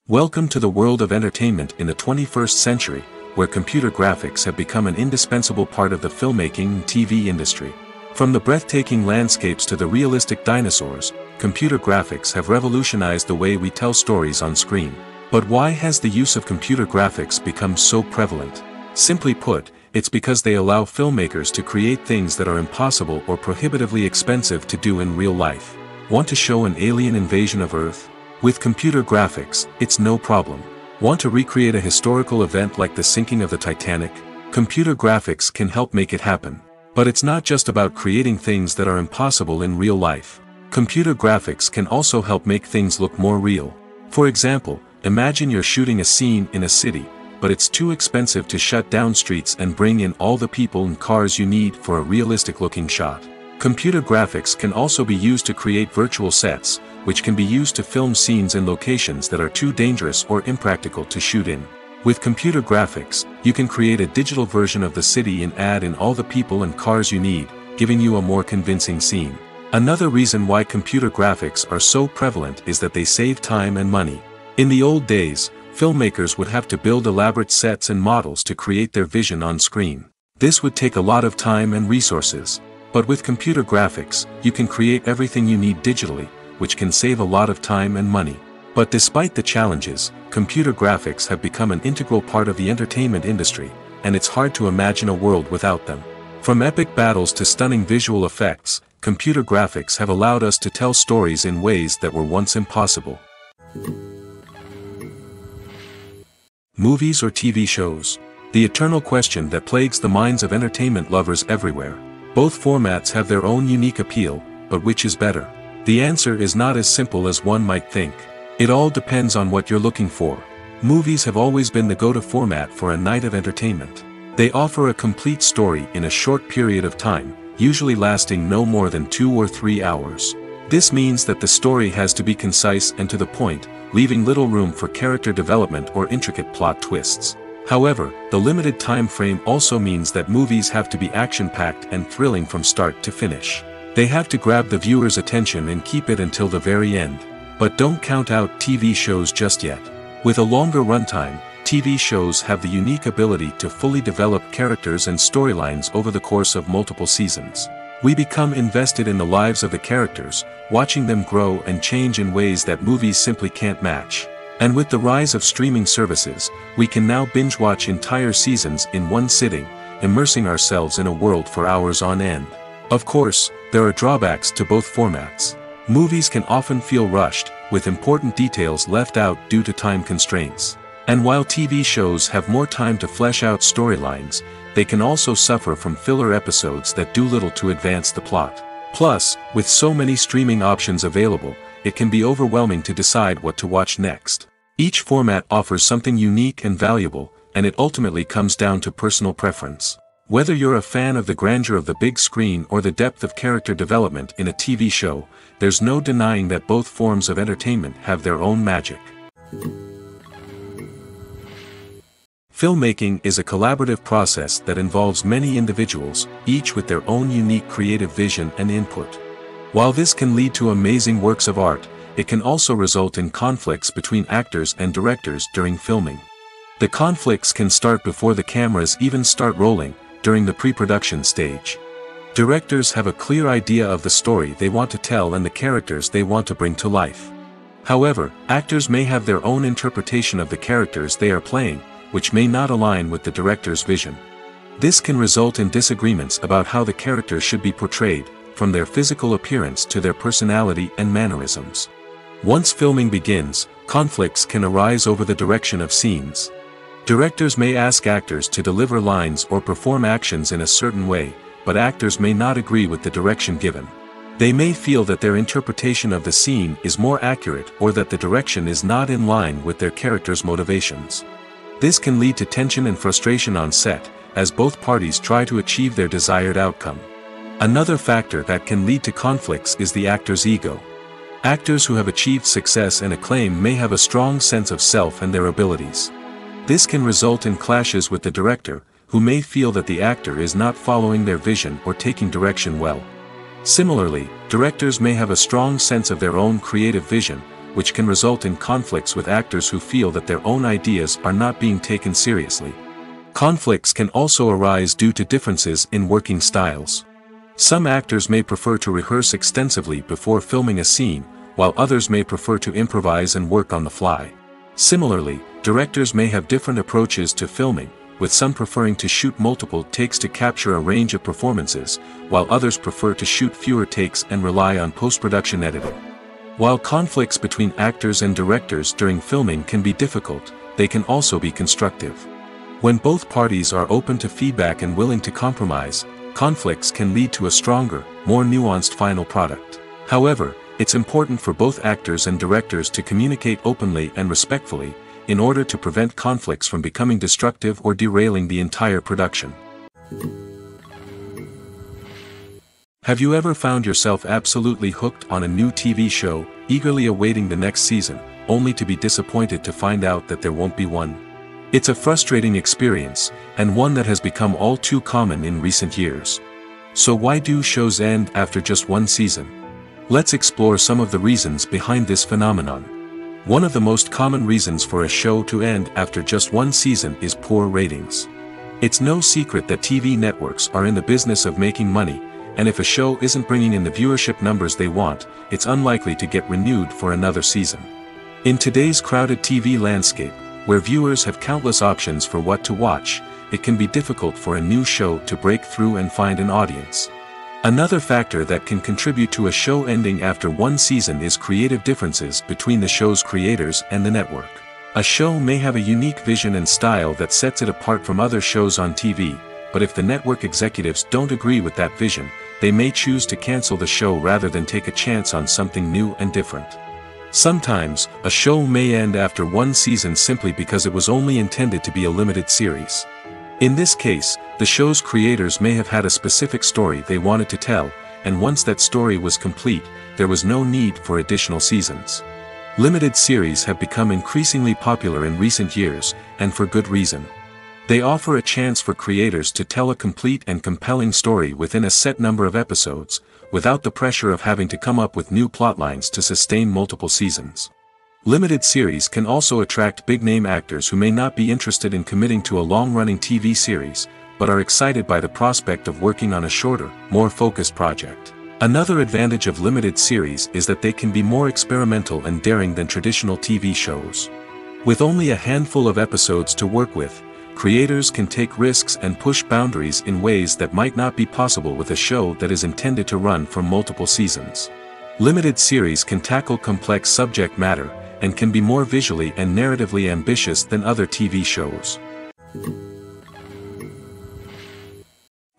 Welcome to the world of entertainment in the 21st century, where computer graphics have become an indispensable part of the filmmaking and TV industry. From the breathtaking landscapes to the realistic dinosaurs, computer graphics have revolutionized the way we tell stories on screen. But why has the use of computer graphics become so prevalent? Simply put, it's because they allow filmmakers to create things that are impossible or prohibitively expensive to do in real life. Want to show an alien invasion of Earth? With computer graphics, it's no problem. Want to recreate a historical event like the sinking of the Titanic? Computer graphics can help make it happen. But it's not just about creating things that are impossible in real life. Computer graphics can also help make things look more real. For example, imagine you're shooting a scene in a city, but it's too expensive to shut down streets and bring in all the people and cars you need for a realistic-looking shot. Computer graphics can also be used to create virtual sets, which can be used to film scenes in locations that are too dangerous or impractical to shoot in. With computer graphics, you can create a digital version of the city and add in all the people and cars you need, giving you a more convincing scene. Another reason why computer graphics are so prevalent is that they save time and money. In the old days, filmmakers would have to build elaborate sets and models to create their vision on screen. This would take a lot of time and resources. But with computer graphics, you can create everything you need digitally, which can save a lot of time and money. But despite the challenges, computer graphics have become an integral part of the entertainment industry, and it's hard to imagine a world without them. From epic battles to stunning visual effects, computer graphics have allowed us to tell stories in ways that were once impossible. Movies or TV shows? The eternal question that plagues the minds of entertainment lovers everywhere. Both formats have their own unique appeal, but which is better? The answer is not as simple as one might think. It all depends on what you're looking for. Movies have always been the go-to format for a night of entertainment. They offer a complete story in a short period of time, usually lasting no more than 2 or 3 hours. This means that the story has to be concise and to the point, leaving little room for character development or intricate plot twists. However, the limited time frame also means that movies have to be action-packed and thrilling from start to finish. They have to grab the viewer's attention and keep it until the very end. But don't count out TV shows just yet. With a longer runtime, TV shows have the unique ability to fully develop characters and storylines over the course of multiple seasons. We become invested in the lives of the characters, watching them grow and change in ways that movies simply can't match. And with the rise of streaming services, we can now binge-watch entire seasons in one sitting, immersing ourselves in a world for hours on end. Of course, there are drawbacks to both formats. Movies can often feel rushed, with important details left out due to time constraints. And while TV shows have more time to flesh out storylines, they can also suffer from filler episodes that do little to advance the plot. Plus, with so many streaming options available, it can be overwhelming to decide what to watch next. Each format offers something unique and valuable, and it ultimately comes down to personal preference. Whether you're a fan of the grandeur of the big screen or the depth of character development in a TV show, there's no denying that both forms of entertainment have their own magic. Filmmaking is a collaborative process that involves many individuals, each with their own unique creative vision and input. While this can lead to amazing works of art, it can also result in conflicts between actors and directors during filming. The conflicts can start before the cameras even start rolling, during the pre-production stage. Directors have a clear idea of the story they want to tell and the characters they want to bring to life. However, actors may have their own interpretation of the characters they are playing, which may not align with the director's vision. This can result in disagreements about how the characters should be portrayed, from their physical appearance to their personality and mannerisms. Once filming begins, conflicts can arise over the direction of scenes. Directors may ask actors to deliver lines or perform actions in a certain way, but actors may not agree with the direction given. They may feel that their interpretation of the scene is more accurate or that the direction is not in line with their character's motivations. This can lead to tension and frustration on set, as both parties try to achieve their desired outcome. Another factor that can lead to conflicts is the actor's ego. Actors who have achieved success and acclaim may have a strong sense of self and their abilities. This can result in clashes with the director, who may feel that the actor is not following their vision or taking direction well. Similarly, directors may have a strong sense of their own creative vision, which can result in conflicts with actors who feel that their own ideas are not being taken seriously. Conflicts can also arise due to differences in working styles. Some actors may prefer to rehearse extensively before filming a scene, while others may prefer to improvise and work on the fly. Similarly, directors may have different approaches to filming, with some preferring to shoot multiple takes to capture a range of performances, while others prefer to shoot fewer takes and rely on post-production editing. While conflicts between actors and directors during filming can be difficult, they can also be constructive. When both parties are open to feedback and willing to compromise, conflicts can lead to a stronger, more nuanced final product. However, it's important for both actors and directors to communicate openly and respectfully, in order to prevent conflicts from becoming destructive or derailing the entire production. Have you ever found yourself absolutely hooked on a new TV show, eagerly awaiting the next season, only to be disappointed to find out that there won't be one? It's a frustrating experience, and one that has become all too common in recent years. So why do shows end after just one season? Let's explore some of the reasons behind this phenomenon. One of the most common reasons for a show to end after just one season is poor ratings. It's no secret that TV networks are in the business of making money, and if a show isn't bringing in the viewership numbers they want, it's unlikely to get renewed for another season. In today's crowded TV landscape, where viewers have countless options for what to watch, it can be difficult for a new show to break through and find an audience. Another factor that can contribute to a show ending after one season is creative differences between the show's creators and the network. A show may have a unique vision and style that sets it apart from other shows on TV, but if the network executives don't agree with that vision, they may choose to cancel the show rather than take a chance on something new and different. Sometimes, a show may end after one season simply because it was only intended to be a limited series. In this case, the show's creators may have had a specific story they wanted to tell, and once that story was complete, there was no need for additional seasons. Limited series have become increasingly popular in recent years, and for good reason. They offer a chance for creators to tell a complete and compelling story within a set number of episodes, without the pressure of having to come up with new plotlines to sustain multiple seasons. Limited series can also attract big-name actors who may not be interested in committing to a long-running TV series, but are excited by the prospect of working on a shorter, more focused project. Another advantage of limited series is that they can be more experimental and daring than traditional TV shows. With only a handful of episodes to work with, creators can take risks and push boundaries in ways that might not be possible with a show that is intended to run for multiple seasons. Limited series can tackle complex subject matter, and can be more visually and narratively ambitious than other TV shows.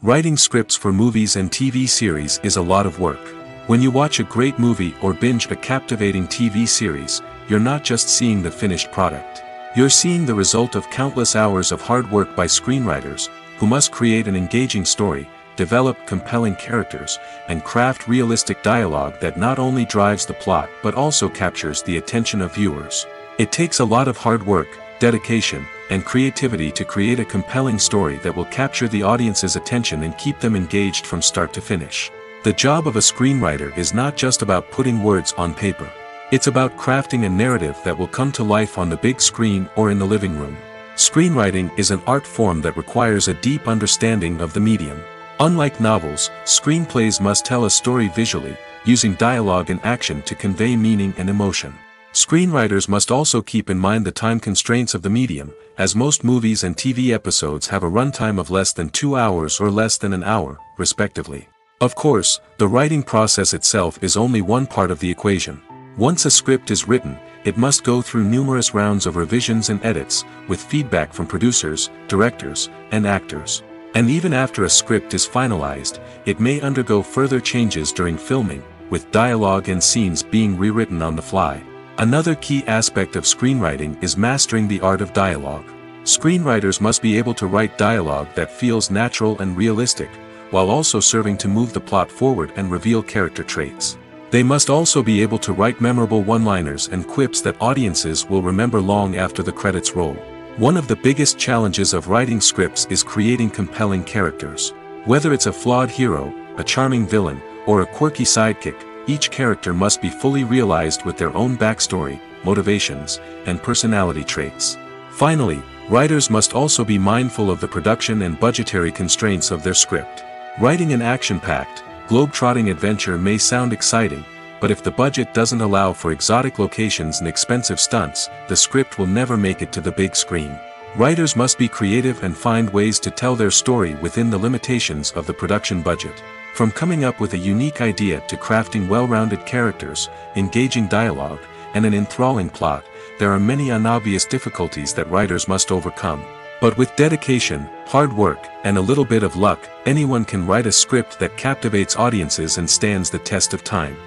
Writing scripts for movies and TV series is a lot of work. When you watch a great movie or binge a captivating TV series, you're not just seeing the finished product. You're seeing the result of countless hours of hard work by screenwriters, who must create an engaging story, develop compelling characters, and craft realistic dialogue that not only drives the plot but also captures the attention of viewers. It takes a lot of hard work, dedication, and creativity to create a compelling story that will capture the audience's attention and keep them engaged from start to finish. The job of a screenwriter is not just about putting words on paper. It's about crafting a narrative that will come to life on the big screen or in the living room. Screenwriting is an art form that requires a deep understanding of the medium. Unlike novels, screenplays must tell a story visually, using dialogue and action to convey meaning and emotion. Screenwriters must also keep in mind the time constraints of the medium, as most movies and TV episodes have a runtime of less than 2 hours or less than an hour, respectively. Of course, the writing process itself is only one part of the equation. Once a script is written, it must go through numerous rounds of revisions and edits, with feedback from producers, directors, and actors. And even after a script is finalized, it may undergo further changes during filming, with dialogue and scenes being rewritten on the fly. Another key aspect of screenwriting is mastering the art of dialogue. Screenwriters must be able to write dialogue that feels natural and realistic, while also serving to move the plot forward and reveal character traits. They must also be able to write memorable one-liners and quips that audiences will remember long after the credits roll. One of the biggest challenges of writing scripts is creating compelling characters. Whether it's a flawed hero, a charming villain, or a quirky sidekick, each character must be fully realized with their own backstory, motivations, and personality traits. Finally, writers must also be mindful of the production and budgetary constraints of their script. Writing an action-packed, globe-trotting adventure may sound exciting, but if the budget doesn't allow for exotic locations and expensive stunts, the script will never make it to the big screen. Writers must be creative and find ways to tell their story within the limitations of the production budget. From coming up with a unique idea to crafting well-rounded characters, engaging dialogue, and an enthralling plot, there are many unobvious difficulties that writers must overcome. But with dedication, hard work, and a little bit of luck, anyone can write a script that captivates audiences and stands the test of time.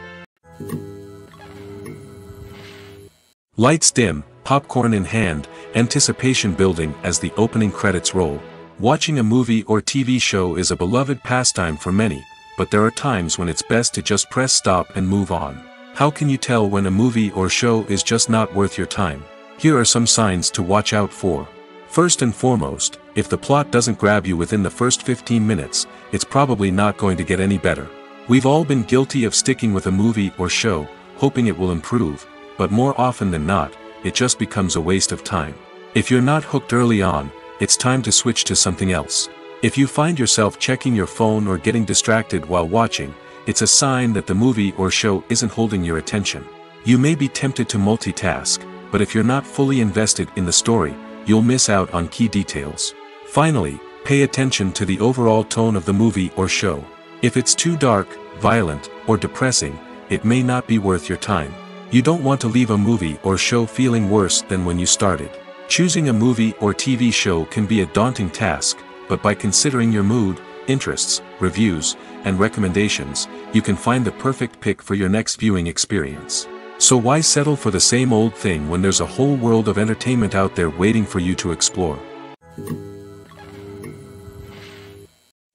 Lights dim, popcorn in hand, anticipation building as the opening credits roll. Watching a movie or TV show is a beloved pastime for many, but there are times when it's best to just press stop and move on. How can you tell when a movie or show is just not worth your time? Here are some signs to watch out for. First and foremost, if the plot doesn't grab you within the first 15 minutes, it's probably not going to get any better. We've all been guilty of sticking with a movie or show, hoping it will improve, but more often than not, it just becomes a waste of time. If you're not hooked early on, it's time to switch to something else. If you find yourself checking your phone or getting distracted while watching, it's a sign that the movie or show isn't holding your attention. You may be tempted to multitask, but if you're not fully invested in the story, you'll miss out on key details. Finally, pay attention to the overall tone of the movie or show. If it's too dark, violent, or depressing, it may not be worth your time. You don't want to leave a movie or show feeling worse than when you started. Choosing a movie or TV show can be a daunting task, but by considering your mood, interests, reviews, and recommendations, you can find the perfect pick for your next viewing experience. So why settle for the same old thing when there's a whole world of entertainment out there waiting for you to explore?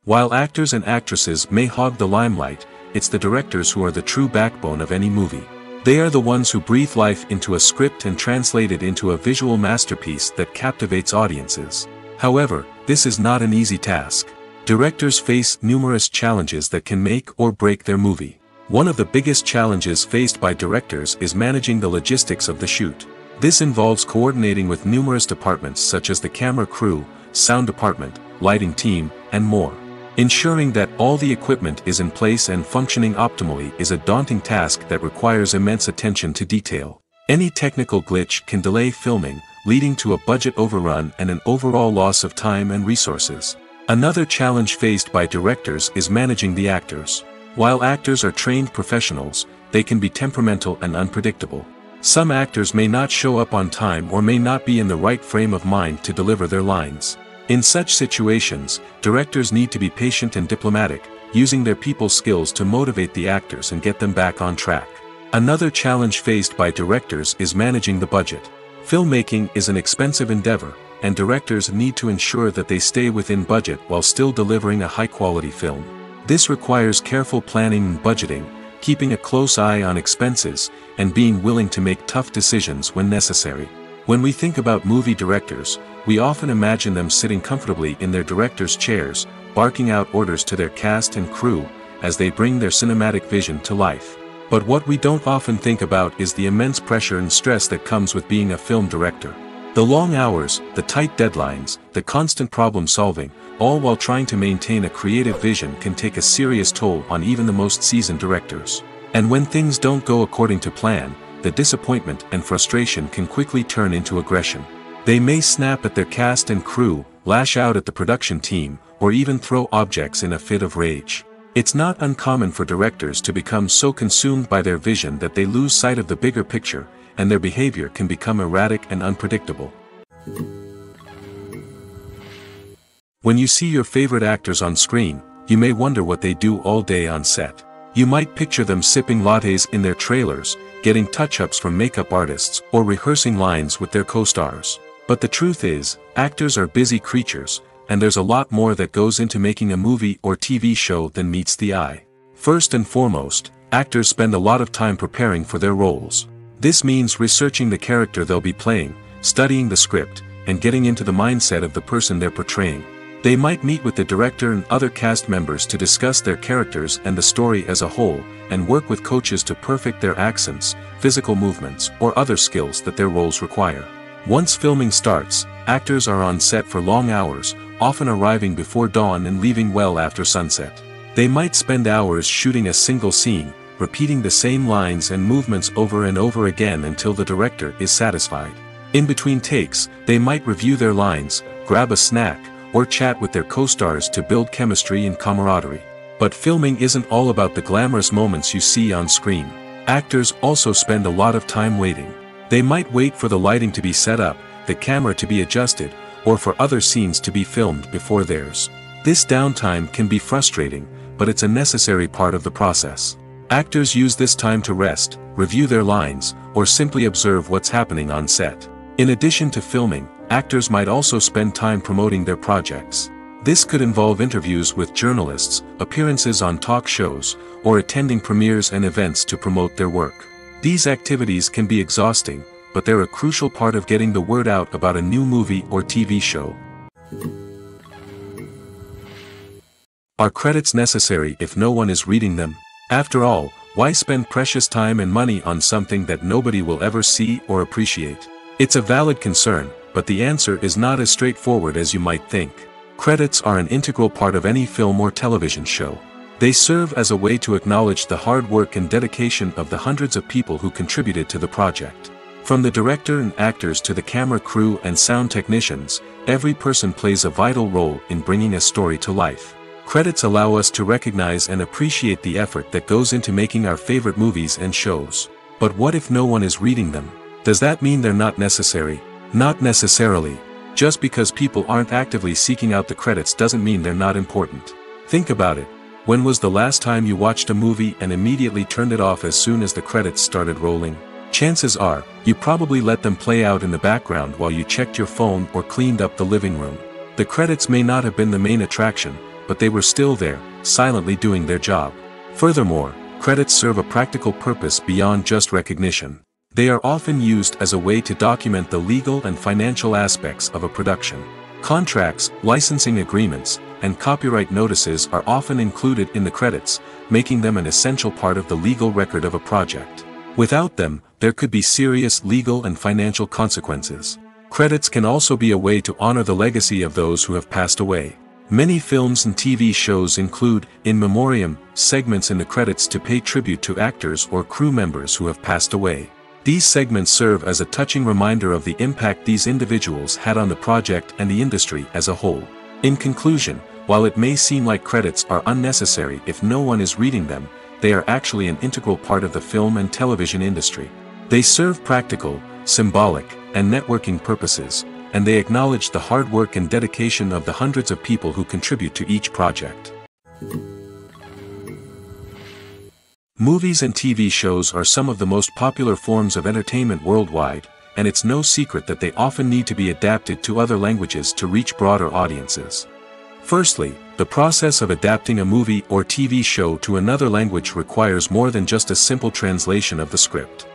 While actors and actresses may hog the limelight, it's the directors who are the true backbone of any movie. They are the ones who breathe life into a script and translate it into a visual masterpiece that captivates audiences. However, this is not an easy task. Directors face numerous challenges that can make or break their movie. One of the biggest challenges faced by directors is managing the logistics of the shoot. This involves coordinating with numerous departments such as the camera crew, sound department, lighting team, and more. Ensuring that all the equipment is in place and functioning optimally is a daunting task that requires immense attention to detail. Any technical glitch can delay filming, leading to a budget overrun and an overall loss of time and resources. Another challenge faced by directors is managing the actors. While actors are trained professionals, they can be temperamental and unpredictable. Some actors may not show up on time or may not be in the right frame of mind to deliver their lines. In such situations, directors need to be patient and diplomatic, using their people skills to motivate the actors and get them back on track. Another challenge faced by directors is managing the budget. Filmmaking is an expensive endeavor, and directors need to ensure that they stay within budget while still delivering a high-quality film. This requires careful planning and budgeting, keeping a close eye on expenses, and being willing to make tough decisions when necessary. When we think about movie directors, we often imagine them sitting comfortably in their director's chairs, barking out orders to their cast and crew, as they bring their cinematic vision to life. But what we don't often think about is the immense pressure and stress that comes with being a film director. The long hours, the tight deadlines, the constant problem solving, all while trying to maintain a creative vision can take a serious toll on even the most seasoned directors. And when things don't go according to plan, the disappointment and frustration can quickly turn into aggression. They may snap at their cast and crew, lash out at the production team, or even throw objects in a fit of rage. It's not uncommon for directors to become so consumed by their vision that they lose sight of the bigger picture, and their behavior can become erratic and unpredictable. When you see your favorite actors on screen, you may wonder what they do all day on set. You might picture them sipping lattes in their trailers, getting touch-ups from makeup artists, or rehearsing lines with their co-stars. But the truth is, actors are busy creatures, and there's a lot more that goes into making a movie or TV show than meets the eye. First and foremost, actors spend a lot of time preparing for their roles. This means researching the character they'll be playing, studying the script, and getting into the mindset of the person they're portraying. They might meet with the director and other cast members to discuss their characters and the story as a whole, and work with coaches to perfect their accents, physical movements, or other skills that their roles require. Once filming starts, actors are on set for long hours, often arriving before dawn and leaving well after sunset. They might spend hours shooting a single scene, repeating the same lines and movements over and over again until the director is satisfied. In between takes, they might review their lines, grab a snack, or chat with their co-stars to build chemistry and camaraderie. But filming isn't all about the glamorous moments you see on screen. Actors also spend a lot of time waiting. They might wait for the lighting to be set up, the camera to be adjusted, or for other scenes to be filmed before theirs. This downtime can be frustrating, but it's a necessary part of the process. Actors use this time to rest, review their lines, or simply observe what's happening on set. In addition to filming, actors might also spend time promoting their projects. This could involve interviews with journalists, appearances on talk shows, or attending premieres and events to promote their work. These activities can be exhausting, but they're a crucial part of getting the word out about a new movie or TV show. Are credits necessary if no one is reading them? After all, why spend precious time and money on something that nobody will ever see or appreciate? It's a valid concern, but the answer is not as straightforward as you might think. Credits are an integral part of any film or television show. They serve as a way to acknowledge the hard work and dedication of the hundreds of people who contributed to the project. From the director and actors to the camera crew and sound technicians, every person plays a vital role in bringing a story to life. Credits allow us to recognize and appreciate the effort that goes into making our favorite movies and shows. But what if no one is reading them? Does that mean they're not necessary? Not necessarily. Just because people aren't actively seeking out the credits doesn't mean they're not important. Think about it. When was the last time you watched a movie and immediately turned it off as soon as the credits started rolling? Chances are, you probably let them play out in the background while you checked your phone or cleaned up the living room. The credits may not have been the main attraction, but they were still there, silently doing their job. Furthermore, credits serve a practical purpose beyond just recognition. They are often used as a way to document the legal and financial aspects of a production. Contracts, licensing agreements, and copyright notices are often included in the credits, making them an essential part of the legal record of a project. Without them, there could be serious legal and financial consequences. Credits can also be a way to honor the legacy of those who have passed away. Many films and TV shows include, in memoriam, segments in the credits to pay tribute to actors or crew members who have passed away. These segments serve as a touching reminder of the impact these individuals had on the project and the industry as a whole. In conclusion, while it may seem like credits are unnecessary if no one is reading them, they are actually an integral part of the film and television industry. They serve practical, symbolic, and networking purposes, and they acknowledge the hard work and dedication of the hundreds of people who contribute to each project. Movies and TV shows are some of the most popular forms of entertainment worldwide, and it's no secret that they often need to be adapted to other languages to reach broader audiences. Firstly, the process of adapting a movie or TV show to another language requires more than just a simple translation of the script.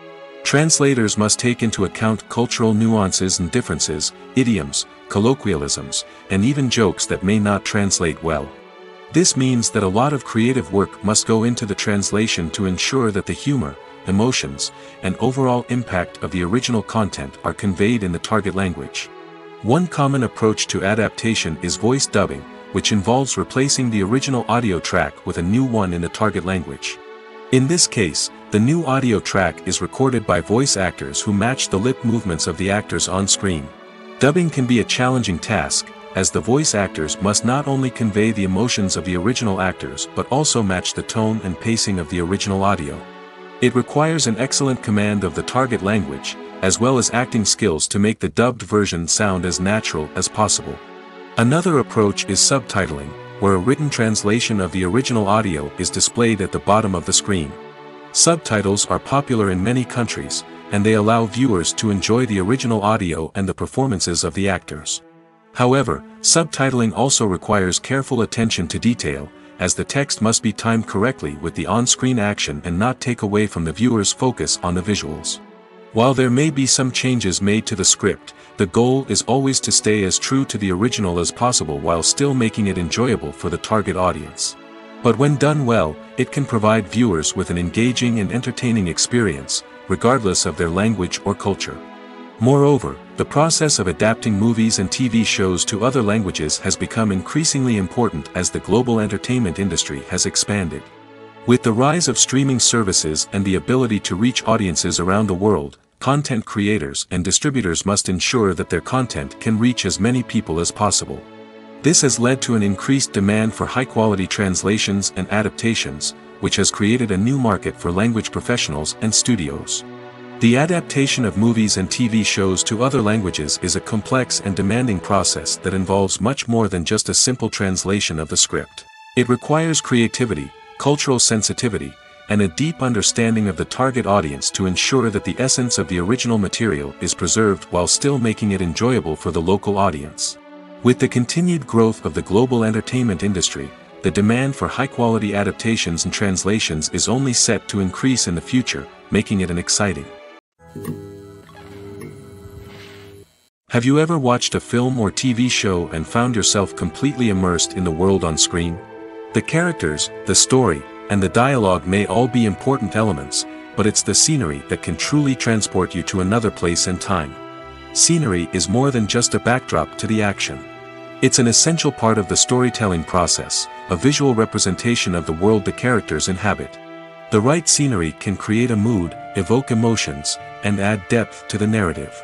Translators must take into account cultural nuances and differences, idioms, colloquialisms, and even jokes that may not translate well. This means that a lot of creative work must go into the translation to ensure that the humor, emotions, and overall impact of the original content are conveyed in the target language. One common approach to adaptation is voice dubbing, which involves replacing the original audio track with a new one in the target language. In this case, The new audio track is recorded by voice actors who match the lip movements of the actors on screen. Dubbing can be a challenging task, as the voice actors must not only convey the emotions of the original actors but also match the tone and pacing of the original audio. It requires an excellent command of the target language, as well as acting skills to make the dubbed version sound as natural as possible. Another approach is subtitling, where a written translation of the original audio is displayed at the bottom of the screen. Subtitles are popular in many countries, and they allow viewers to enjoy the original audio and the performances of the actors. However, subtitling also requires careful attention to detail, as the text must be timed correctly with the on-screen action and not take away from the viewer's focus on the visuals. While there may be some changes made to the script, the goal is always to stay as true to the original as possible while still making it enjoyable for the target audience. But when done well, it can provide viewers with an engaging and entertaining experience, regardless of their language or culture. Moreover, the process of adapting movies and TV shows to other languages has become increasingly important as the global entertainment industry has expanded. With the rise of streaming services and the ability to reach audiences around the world, content creators and distributors must ensure that their content can reach as many people as possible. This has led to an increased demand for high-quality translations and adaptations, which has created a new market for language professionals and studios. The adaptation of movies and TV shows to other languages is a complex and demanding process that involves much more than just a simple translation of the script. It requires creativity, cultural sensitivity, and a deep understanding of the target audience to ensure that the essence of the original material is preserved while still making it enjoyable for the local audience. With the continued growth of the global entertainment industry, the demand for high-quality adaptations and translations is only set to increase in the future, making it exciting. Have you ever watched a film or TV show and found yourself completely immersed in the world on screen? The characters, the story, and the dialogue may all be important elements, but it's the scenery that can truly transport you to another place and time. Scenery is more than just a backdrop to the action. It's an essential part of the storytelling process, a visual representation of the world the characters inhabit. The right scenery can create a mood, evoke emotions, and add depth to the narrative.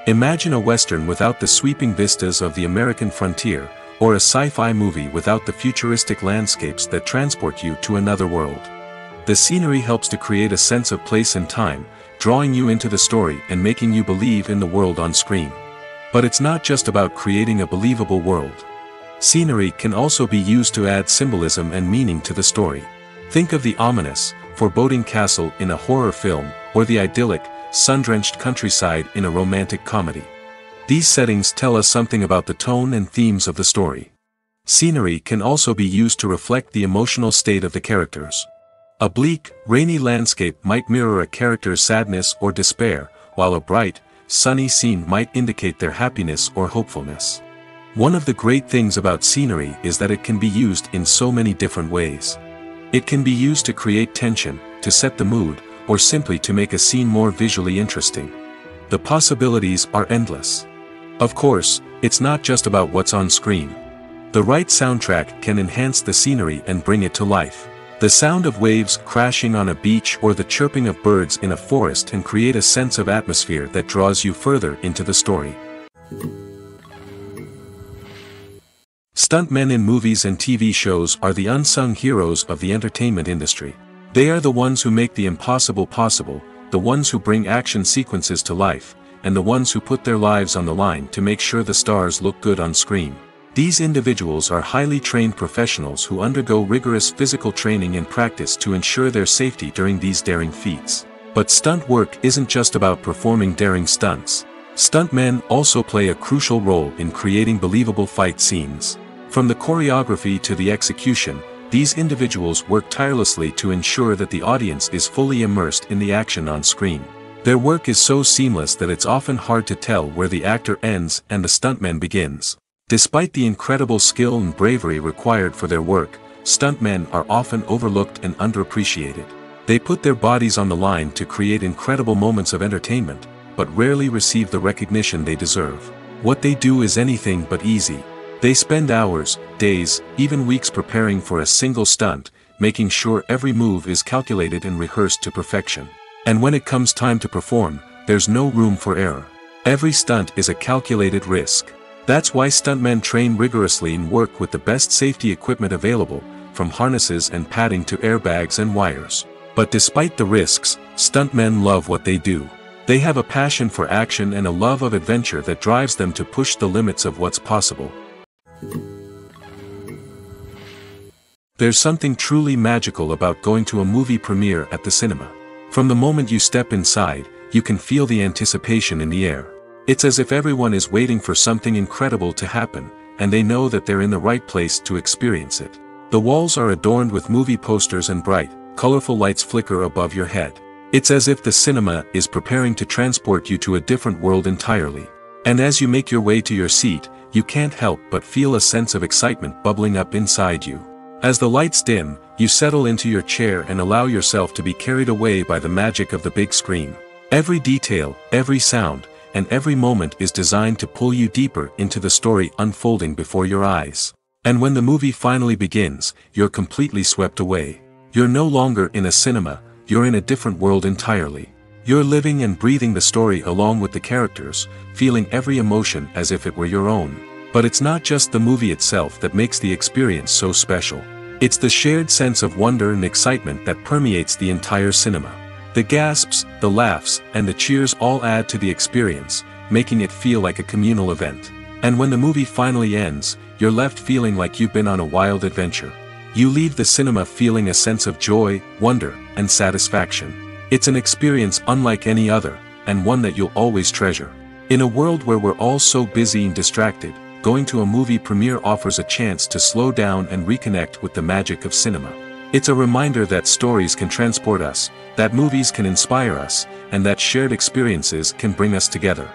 Imagine a Western without the sweeping vistas of the American frontier, or a sci-fi movie without the futuristic landscapes that transport you to another world. The scenery helps to create a sense of place and time, drawing you into the story and making you believe in the world on screen. But it's not just about creating a believable world. Scenery can also be used to add symbolism and meaning to the story. Think of the ominous, foreboding castle in a horror film, or the idyllic, sun-drenched countryside in a romantic comedy. These settings tell us something about the tone and themes of the story. Scenery can also be used to reflect the emotional state of the characters. A bleak, rainy landscape might mirror a character's sadness or despair, while a bright, sunny scene might indicate their happiness or hopefulness. One of the great things about scenery is that it can be used in so many different ways. It can be used to create tension, to set the mood, or simply to make a scene more visually interesting. The possibilities are endless. Of course, it's not just about what's on screen. The right soundtrack can enhance the scenery and bring it to life. The sound of waves crashing on a beach or the chirping of birds in a forest can create a sense of atmosphere that draws you further into the story. Stuntmen in movies and TV shows are the unsung heroes of the entertainment industry. They are the ones who make the impossible possible, the ones who bring action sequences to life, and the ones who put their lives on the line to make sure the stars look good on screen. These individuals are highly trained professionals who undergo rigorous physical training and practice to ensure their safety during these daring feats. But stunt work isn't just about performing daring stunts. Stuntmen also play a crucial role in creating believable fight scenes. From the choreography to the execution, these individuals work tirelessly to ensure that the audience is fully immersed in the action on screen. Their work is so seamless that it's often hard to tell where the actor ends and the stuntman begins. Despite the incredible skill and bravery required for their work, stuntmen are often overlooked and underappreciated. They put their bodies on the line to create incredible moments of entertainment, but rarely receive the recognition they deserve. What they do is anything but easy. They spend hours, days, even weeks preparing for a single stunt, making sure every move is calculated and rehearsed to perfection. And when it comes time to perform, there's no room for error. Every stunt is a calculated risk. That's why stuntmen train rigorously and work with the best safety equipment available, from harnesses and padding to airbags and wires. But despite the risks, stuntmen love what they do. They have a passion for action and a love of adventure that drives them to push the limits of what's possible. There's something truly magical about going to a movie premiere at the cinema. From the moment you step inside, you can feel the anticipation in the air. It's as if everyone is waiting for something incredible to happen, and they know that they're in the right place to experience it. The walls are adorned with movie posters and bright, colorful lights flicker above your head. It's as if the cinema is preparing to transport you to a different world entirely. And as you make your way to your seat, you can't help but feel a sense of excitement bubbling up inside you. As the lights dim, you settle into your chair and allow yourself to be carried away by the magic of the big screen. Every detail, every sound, and every moment is designed to pull you deeper into the story unfolding before your eyes. And when the movie finally begins, you're completely swept away. You're no longer in a cinema, you're in a different world entirely. You're living and breathing the story along with the characters, feeling every emotion as if it were your own. But it's not just the movie itself that makes the experience so special. It's the shared sense of wonder and excitement that permeates the entire cinema. The gasps, the laughs, and the cheers all add to the experience, making it feel like a communal event. And when the movie finally ends, you're left feeling like you've been on a wild adventure. You leave the cinema feeling a sense of joy, wonder, and satisfaction. It's an experience unlike any other, and one that you'll always treasure. In a world where we're all so busy and distracted, going to a movie premiere offers a chance to slow down and reconnect with the magic of cinema. It's a reminder that stories can transport us, that movies can inspire us, and that shared experiences can bring us together.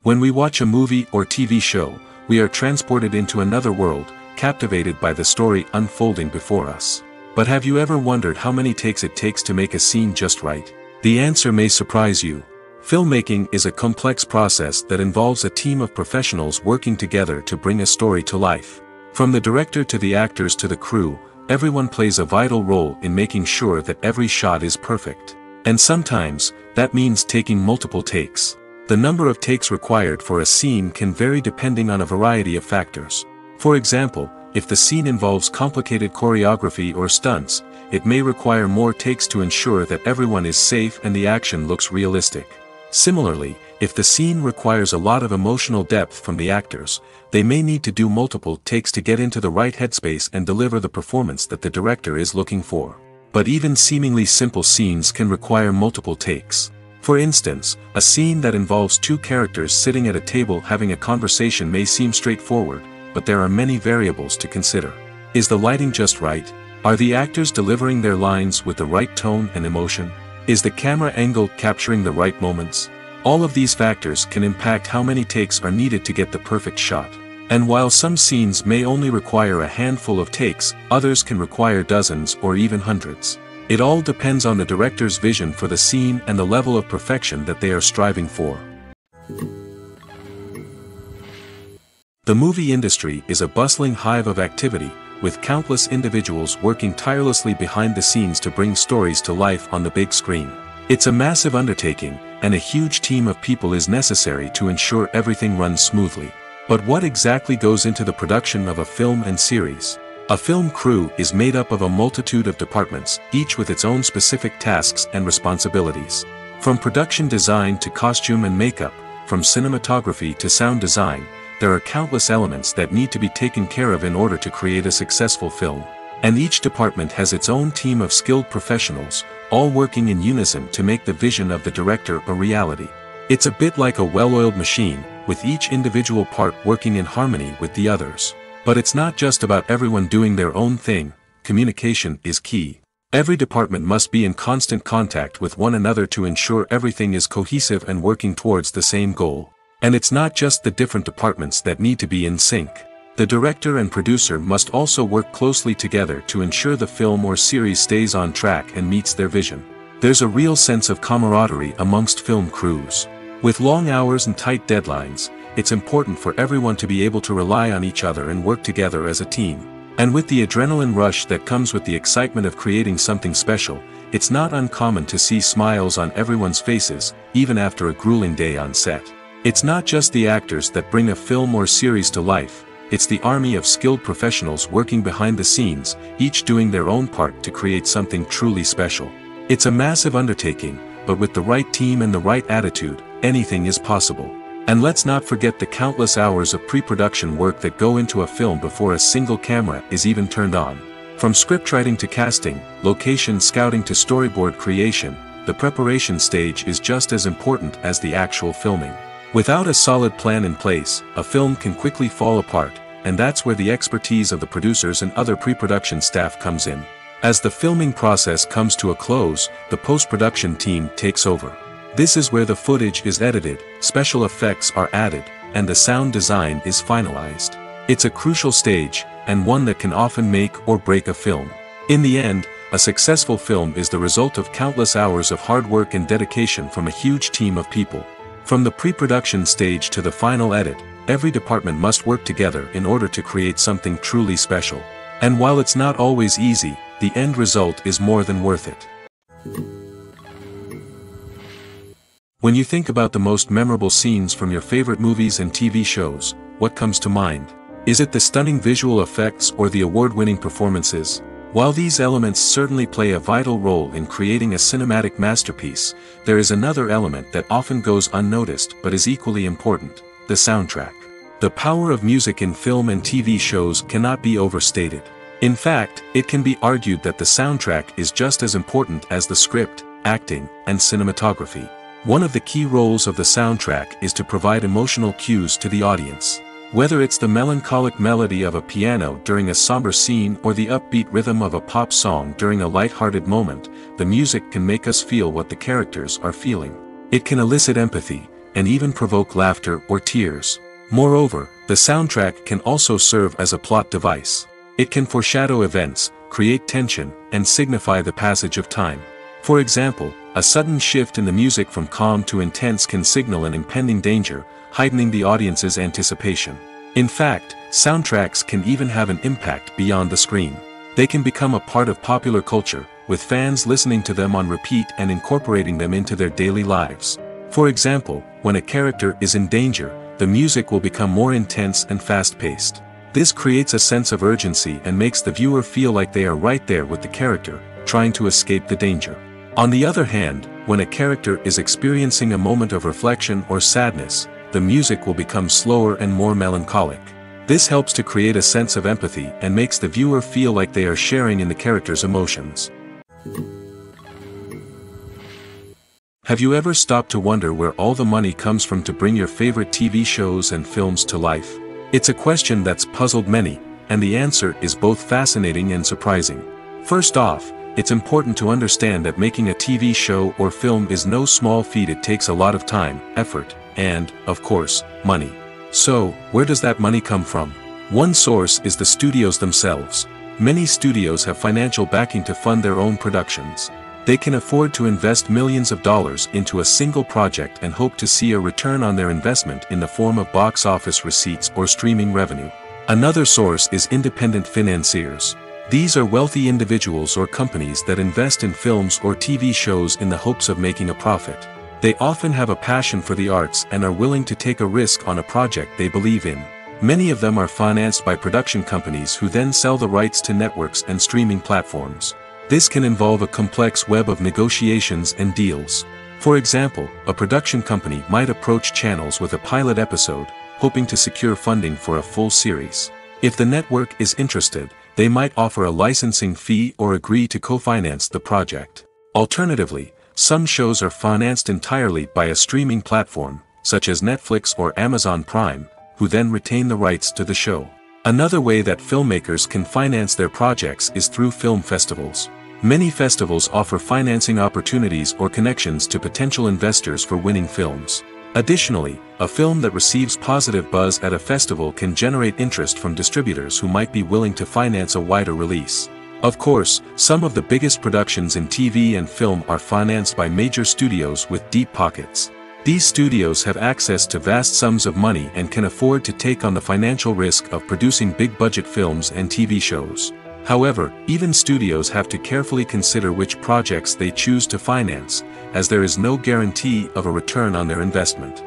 When we watch a movie or TV show, we are transported into another world, captivated by the story unfolding before us. But have you ever wondered how many takes it takes to make a scene just right? The answer may surprise you. Filmmaking is a complex process that involves a team of professionals working together to bring a story to life. From the director to the actors to the crew, everyone plays a vital role in making sure that every shot is perfect. And sometimes, that means taking multiple takes. The number of takes required for a scene can vary depending on a variety of factors. For example, if the scene involves complicated choreography or stunts, it may require more takes to ensure that everyone is safe and the action looks realistic. Similarly, if the scene requires a lot of emotional depth from the actors, they may need to do multiple takes to get into the right headspace and deliver the performance that the director is looking for. But even seemingly simple scenes can require multiple takes. For instance, a scene that involves two characters sitting at a table having a conversation may seem straightforward, but there are many variables to consider. Is the lighting just right? Are the actors delivering their lines with the right tone and emotion? Is the camera angle capturing the right moments? All of these factors can impact how many takes are needed to get the perfect shot. And while some scenes may only require a handful of takes, others can require dozens or even hundreds. It all depends on the director's vision for the scene and the level of perfection that they are striving for. The movie industry is a bustling hive of activity, with countless individuals working tirelessly behind the scenes to bring stories to life on the big screen. It's a massive undertaking, and a huge team of people is necessary to ensure everything runs smoothly. But what exactly goes into the production of a film and series? A film crew is made up of a multitude of departments, each with its own specific tasks and responsibilities. From production design to costume and makeup, from cinematography to sound design, there are countless elements that need to be taken care of in order to create a successful film. And each department has its own team of skilled professionals, all working in unison to make the vision of the director a reality. It's a bit like a well-oiled machine, with each individual part working in harmony with the others. But it's not just about everyone doing their own thing. Communication is key. Every department must be in constant contact with one another to ensure everything is cohesive and working towards the same goal. And it's not just the different departments that need to be in sync. The director and producer must also work closely together to ensure the film or series stays on track and meets their vision. There's a real sense of camaraderie amongst film crews. With long hours and tight deadlines, it's important for everyone to be able to rely on each other and work together as a team. And with the adrenaline rush that comes with the excitement of creating something special, it's not uncommon to see smiles on everyone's faces, even after a grueling day on set. It's not just the actors that bring a film or series to life, it's the army of skilled professionals working behind the scenes, each doing their own part to create something truly special. It's a massive undertaking, but with the right team and the right attitude, anything is possible. And let's not forget the countless hours of pre-production work that go into a film before a single camera is even turned on. From scriptwriting to casting, location scouting to storyboard creation, the preparation stage is just as important as the actual filming. Without a solid plan in place, a film can quickly fall apart, and that's where the expertise of the producers and other pre-production staff comes in. As the filming process comes to a close, the post-production team takes over. This is where the footage is edited, special effects are added, and the sound design is finalized. It's a crucial stage, and one that can often make or break a film. In the end, a successful film is the result of countless hours of hard work and dedication from a huge team of people. From the pre-production stage to the final edit, every department must work together in order to create something truly special. And while it's not always easy, the end result is more than worth it. When you think about the most memorable scenes from your favorite movies and TV shows, what comes to mind? Is it the stunning visual effects or the award-winning performances? While these elements certainly play a vital role in creating a cinematic masterpiece, there is another element that often goes unnoticed but is equally important: the soundtrack. The power of music in film and TV shows cannot be overstated. In fact, it can be argued that the soundtrack is just as important as the script, acting, and cinematography. One of the key roles of the soundtrack is to provide emotional cues to the audience. Whether it's the melancholic melody of a piano during a somber scene or the upbeat rhythm of a pop song during a light-hearted moment, the music can make us feel what the characters are feeling. It can elicit empathy, and even provoke laughter or tears. Moreover, the soundtrack can also serve as a plot device. It can foreshadow events, create tension, and signify the passage of time. For example, a sudden shift in the music from calm to intense can signal an impending danger, heightening the audience's anticipation. In fact, soundtracks can even have an impact beyond the screen. They can become a part of popular culture, with fans listening to them on repeat and incorporating them into their daily lives. For example, when a character is in danger, the music will become more intense and fast-paced. This creates a sense of urgency and makes the viewer feel like they are right there with the character, trying to escape the danger. On the other hand, when a character is experiencing a moment of reflection or sadness, the music will become slower and more melancholic. This helps to create a sense of empathy and makes the viewer feel like they are sharing in the character's emotions. Have you ever stopped to wonder where all the money comes from to bring your favorite TV shows and films to life? It's a question that's puzzled many, and the answer is both fascinating and surprising. First off, it's important to understand that making a TV show or film is no small feat. It takes a lot of time, effort, and, of course, money. So, where does that money come from? One source is the studios themselves. Many studios have financial backing to fund their own productions. They can afford to invest millions of dollars into a single project and hope to see a return on their investment in the form of box office receipts or streaming revenue. Another source is independent financiers. These are wealthy individuals or companies that invest in films or TV shows in the hopes of making a profit. They often have a passion for the arts and are willing to take a risk on a project they believe in. Many of them are financed by production companies who then sell the rights to networks and streaming platforms. This can involve a complex web of negotiations and deals. For example, a production company might approach channels with a pilot episode, hoping to secure funding for a full series. If the network is interested, they might offer a licensing fee or agree to co-finance the project. Alternatively, some shows are financed entirely by a streaming platform, such as Netflix or Amazon Prime, who then retain the rights to the show. Another way that filmmakers can finance their projects is through film festivals. Many festivals offer financing opportunities or connections to potential investors for winning films. Additionally, a film that receives positive buzz at a festival can generate interest from distributors who might be willing to finance a wider release. Of course, some of the biggest productions in TV and film are financed by major studios with deep pockets. These studios have access to vast sums of money and can afford to take on the financial risk of producing big-budget films and TV shows. However, even studios have to carefully consider which projects they choose to finance, as there is no guarantee of a return on their investment.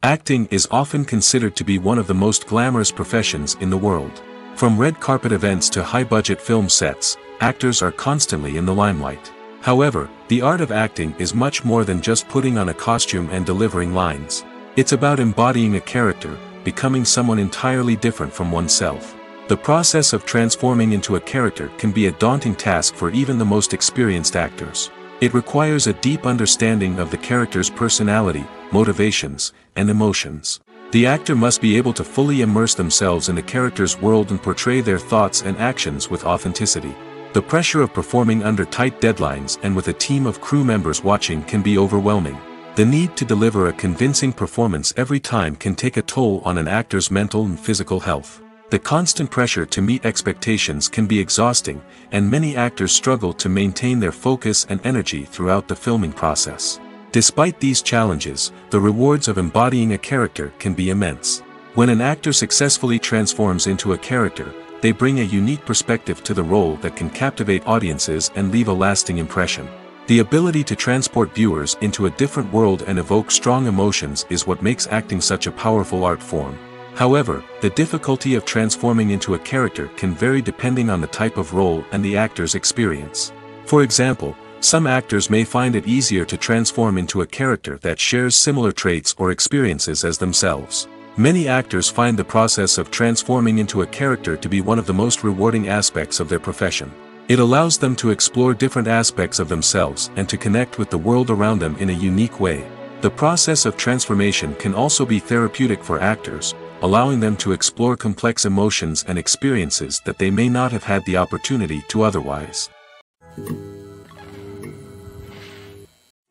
Acting is often considered to be one of the most glamorous professions in the world. From red carpet events to high-budget film sets, actors are constantly in the limelight. However, the art of acting is much more than just putting on a costume and delivering lines. It's about embodying a character, becoming someone entirely different from oneself. The process of transforming into a character can be a daunting task for even the most experienced actors. It requires a deep understanding of the character's personality, motivations, and emotions. The actor must be able to fully immerse themselves in the character's world and portray their thoughts and actions with authenticity. The pressure of performing under tight deadlines and with a team of crew members watching can be overwhelming. The need to deliver a convincing performance every time can take a toll on an actor's mental and physical health. The constant pressure to meet expectations can be exhausting, and many actors struggle to maintain their focus and energy throughout the filming process. Despite these challenges, the rewards of embodying a character can be immense. When an actor successfully transforms into a character, they bring a unique perspective to the role that can captivate audiences and leave a lasting impression. The ability to transport viewers into a different world and evoke strong emotions is what makes acting such a powerful art form. However, the difficulty of transforming into a character can vary depending on the type of role and the actor's experience. For example, some actors may find it easier to transform into a character that shares similar traits or experiences as themselves. Many actors find the process of transforming into a character to be one of the most rewarding aspects of their profession. It allows them to explore different aspects of themselves and to connect with the world around them in a unique way. The process of transformation can also be therapeutic for actors, allowing them to explore complex emotions and experiences that they may not have had the opportunity to otherwise.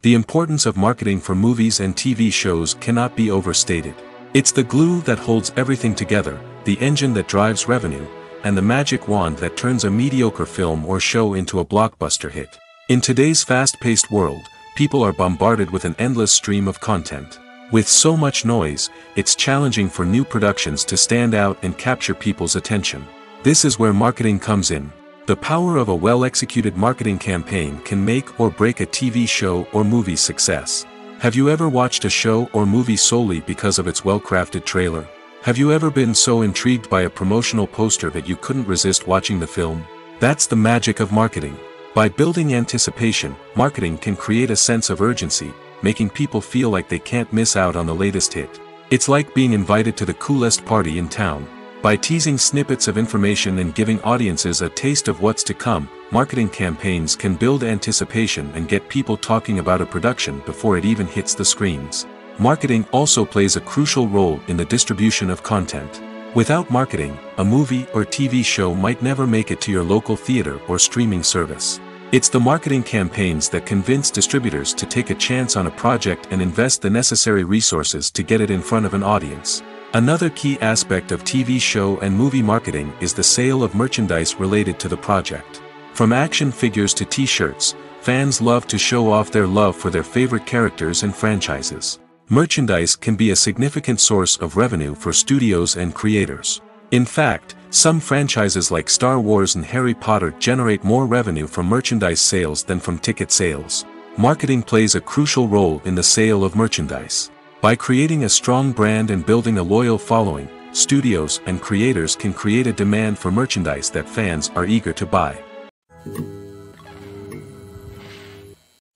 The importance of marketing for movies and TV shows cannot be overstated. It's the glue that holds everything together, the engine that drives revenue, and the magic wand that turns a mediocre film or show into a blockbuster hit. In today's fast-paced world, people are bombarded with an endless stream of content. With so much noise, it's challenging for new productions to stand out and capture people's attention. This is where marketing comes in. The power of a well-executed marketing campaign can make or break a TV show or movie's success. Have you ever watched a show or movie solely because of its well-crafted trailer? Have you ever been so intrigued by a promotional poster that you couldn't resist watching the film? That's the magic of marketing. By building anticipation, marketing can create a sense of urgency, making people feel like they can't miss out on the latest hit. It's like being invited to the coolest party in town. By teasing snippets of information and giving audiences a taste of what's to come, marketing campaigns can build anticipation and get people talking about a production before it even hits the screens. Marketing also plays a crucial role in the distribution of content. Without marketing, a movie or TV show might never make it to your local theater or streaming service. It's the marketing campaigns that convince distributors to take a chance on a project and invest the necessary resources to get it in front of an audience. Another key aspect of TV show and movie marketing is the sale of merchandise related to the project. From action figures to t-shirts, fans love to show off their love for their favorite characters and franchises. Merchandise can be a significant source of revenue for studios and creators. In fact, some franchises like Star Wars and Harry Potter generate more revenue from merchandise sales than from ticket sales. Marketing plays a crucial role in the sale of merchandise. By creating a strong brand and building a loyal following, studios and creators can create a demand for merchandise that fans are eager to buy.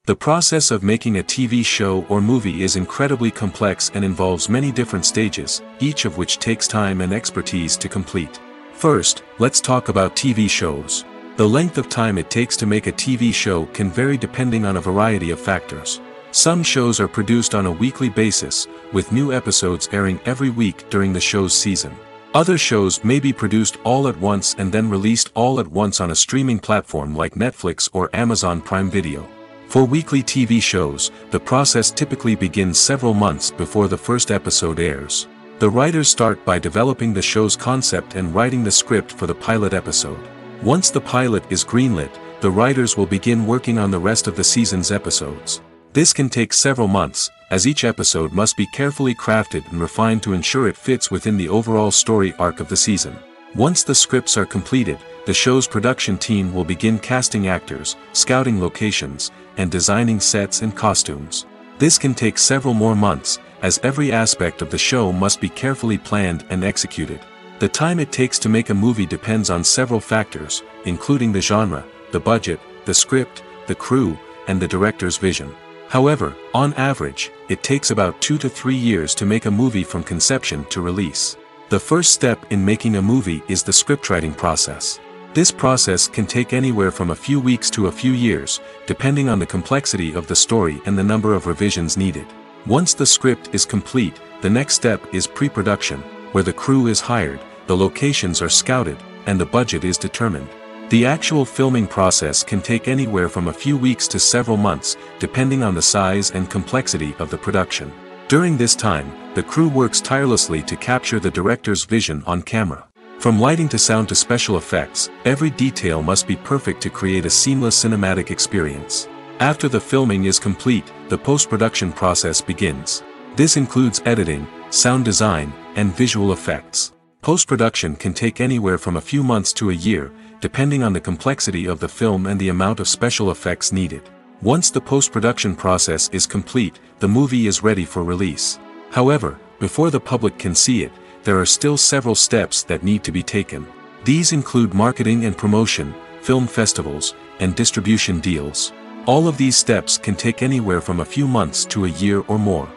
The process of making a TV show or movie is incredibly complex and involves many different stages, each of which takes time and expertise to complete. First, let's talk about TV shows. The length of time it takes to make a TV show can vary depending on a variety of factors. Some shows are produced on a weekly basis, with new episodes airing every week during the show's season. Other shows may be produced all at once and then released all at once on a streaming platform like Netflix or Amazon Prime Video. For weekly TV shows, the process typically begins several months before the first episode airs. The writers start by developing the show's concept and writing the script for the pilot episode. Once the pilot is greenlit, the writers will begin working on the rest of the season's episodes. This can take several months, as each episode must be carefully crafted and refined to ensure it fits within the overall story arc of the season. Once the scripts are completed, the show's production team will begin casting actors, scouting locations, and designing sets and costumes. This can take several more months, as every aspect of the show must be carefully planned and executed. The time it takes to make a movie depends on several factors, including the genre, the budget, the script, the crew, and the director's vision. However, on average, it takes about 2 to 3 years to make a movie from conception to release. The first step in making a movie is the scriptwriting process. This process can take anywhere from a few weeks to a few years, depending on the complexity of the story and the number of revisions needed. Once the script is complete, the next step is pre-production, where the crew is hired, the locations are scouted, and the budget is determined. The actual filming process can take anywhere from a few weeks to several months, depending on the size and complexity of the production. During this time, the crew works tirelessly to capture the director's vision on camera. From lighting to sound to special effects, every detail must be perfect to create a seamless cinematic experience. After the filming is complete, the post-production process begins. This includes editing, sound design, and visual effects. Post-production can take anywhere from a few months to a year, depending on the complexity of the film and the amount of special effects needed. Once the post-production process is complete, the movie is ready for release. However, before the public can see it, there are still several steps that need to be taken. These include marketing and promotion, film festivals, and distribution deals. All of these steps can take anywhere from a few months to a year or more.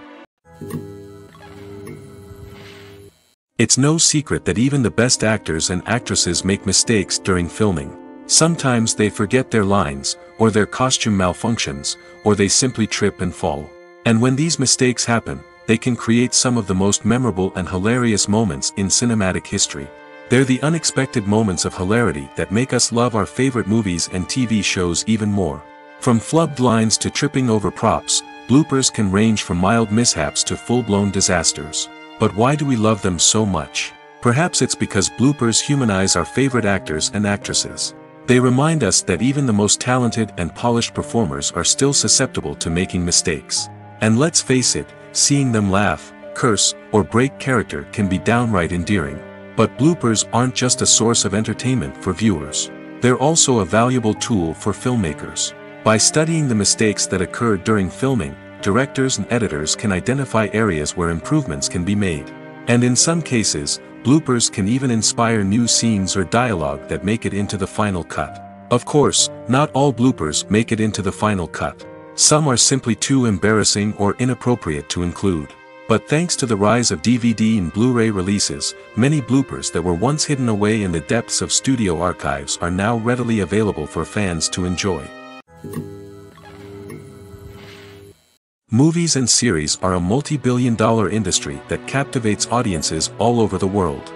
It's no secret that even the best actors and actresses make mistakes during filming. Sometimes they forget their lines, or their costume malfunctions, or they simply trip and fall. And when these mistakes happen, they can create some of the most memorable and hilarious moments in cinematic history. They're the unexpected moments of hilarity that make us love our favorite movies and TV shows even more. From flubbed lines to tripping over props, bloopers can range from mild mishaps to full-blown disasters. But why do we love them so much? Perhaps it's because bloopers humanize our favorite actors and actresses. They remind us that even the most talented and polished performers are still susceptible to making mistakes. And let's face it, seeing them laugh, curse, or break character can be downright endearing. But bloopers aren't just a source of entertainment for viewers. They're also a valuable tool for filmmakers. By studying the mistakes that occurred during filming, directors and editors can identify areas where improvements can be made. And in some cases, bloopers can even inspire new scenes or dialogue that make it into the final cut. Of course, not all bloopers make it into the final cut. Some are simply too embarrassing or inappropriate to include. But thanks to the rise of DVD and Blu-ray releases, many bloopers that were once hidden away in the depths of studio archives are now readily available for fans to enjoy. Movies and series are a multi-billion-dollar industry that captivates audiences all over the world.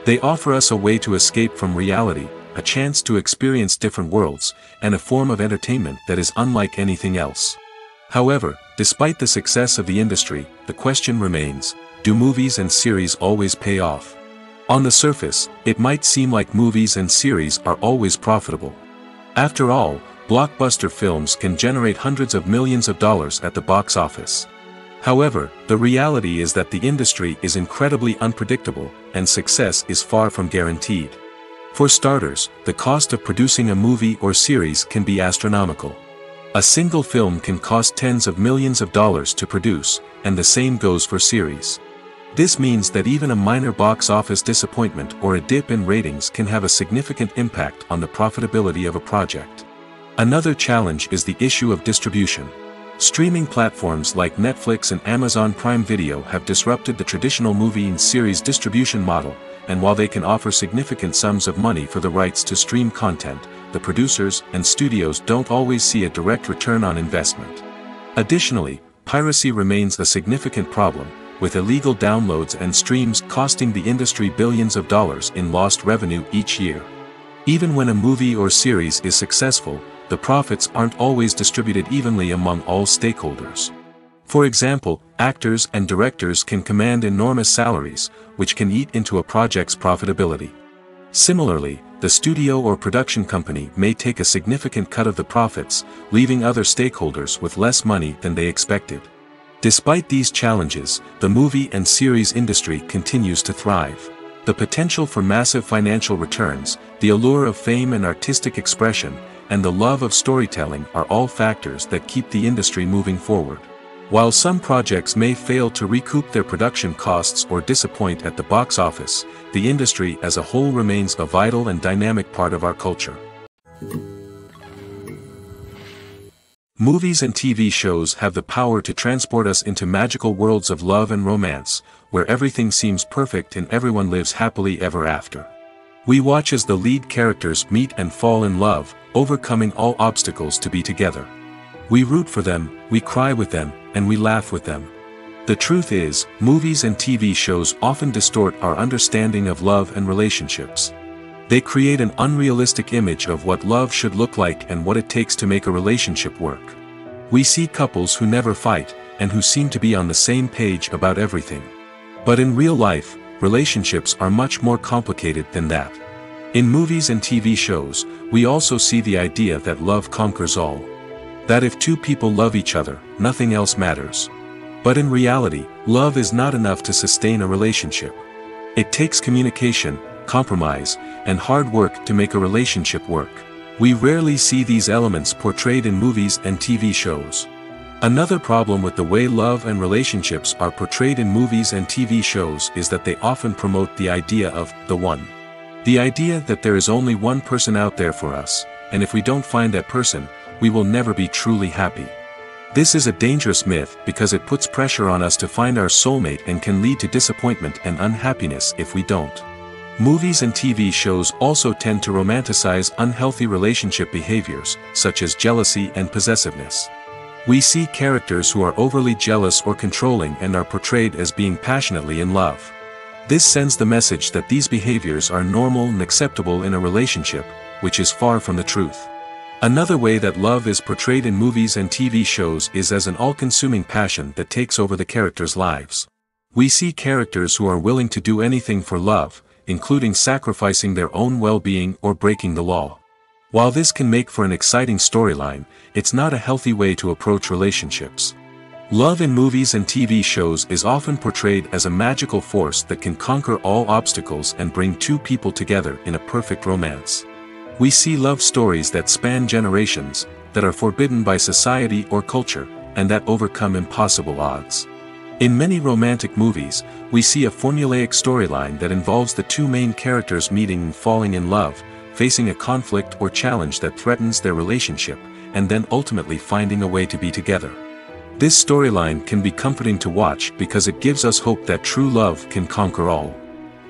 They offer us a way to escape from reality, a chance to experience different worlds, and a form of entertainment that is unlike anything else. However, despite the success of the industry, the question remains, do movies and series always pay off? On the surface, it might seem like movies and series are always profitable. After all, blockbuster films can generate hundreds of millions of dollars at the box office. However, the reality is that the industry is incredibly unpredictable, and success is far from guaranteed. For starters, the cost of producing a movie or series can be astronomical. A single film can cost tens of millions of dollars to produce, and the same goes for series. This means that even a minor box office disappointment or a dip in ratings can have a significant impact on the profitability of a project. Another challenge is the issue of distribution. Streaming platforms like Netflix and Amazon Prime Video have disrupted the traditional movie and series distribution model, and while they can offer significant sums of money for the rights to stream content, the producers and studios don't always see a direct return on investment. Additionally, piracy remains a significant problem, with illegal downloads and streams costing the industry billions of dollars in lost revenue each year. Even when a movie or series is successful, the profits aren't always distributed evenly among all stakeholders. For example, actors and directors can command enormous salaries, which can eat into a project's profitability. Similarly, the studio or production company may take a significant cut of the profits, leaving other stakeholders with less money than they expected. Despite these challenges, the movie and series industry continues to thrive. The potential for massive financial returns, the allure of fame and artistic expression, and the love of storytelling are all factors that keep the industry moving forward. While some projects may fail to recoup their production costs or disappoint at the box office, the industry as a whole remains a vital and dynamic part of our culture. Movies and TV shows have the power to transport us into magical worlds of love and romance, where everything seems perfect and everyone lives happily ever after. We watch as the lead characters meet and fall in love, overcoming all obstacles to be together. We root for them, we cry with them, and we laugh with them. The truth is, movies and TV shows often distort our understanding of love and relationships. They create an unrealistic image of what love should look like and what it takes to make a relationship work. We see couples who never fight, and who seem to be on the same page about everything. But in real life, relationships are much more complicated than that. In movies and TV shows, we also see the idea that love conquers all. That if two people love each other, nothing else matters. But in reality, love is not enough to sustain a relationship. It takes communication, compromise, and hard work to make a relationship work. We rarely see these elements portrayed in movies and TV shows. Another problem with the way love and relationships are portrayed in movies and TV shows is that they often promote the idea of the one. The idea that there is only one person out there for us, and if we don't find that person, we will never be truly happy. This is a dangerous myth because it puts pressure on us to find our soulmate and can lead to disappointment and unhappiness if we don't. Movies and TV shows also tend to romanticize unhealthy relationship behaviors, such as jealousy and possessiveness. We see characters who are overly jealous or controlling and are portrayed as being passionately in love. This sends the message that these behaviors are normal and acceptable in a relationship, which is far from the truth. Another way that love is portrayed in movies and TV shows is as an all-consuming passion that takes over the characters' lives. We see characters who are willing to do anything for love, including sacrificing their own well-being or breaking the law. While this can make for an exciting storyline, it's not a healthy way to approach relationships. Love in movies and TV shows is often portrayed as a magical force that can conquer all obstacles and bring two people together in a perfect romance. We see love stories that span generations, that are forbidden by society or culture, and that overcome impossible odds. In many romantic movies, we see a formulaic storyline that involves the two main characters meeting and falling in love, facing a conflict or challenge that threatens their relationship, and then ultimately finding a way to be together. This storyline can be comforting to watch because it gives us hope that true love can conquer all.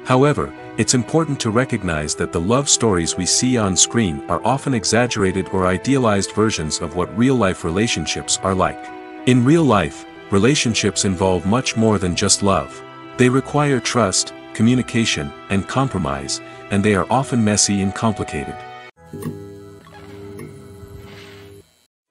However, it's important to recognize that the love stories we see on screen are often exaggerated or idealized versions of what real-life relationships are like. In real life, relationships involve much more than just love. They require trust, communication, and compromise, and they are often messy and complicated.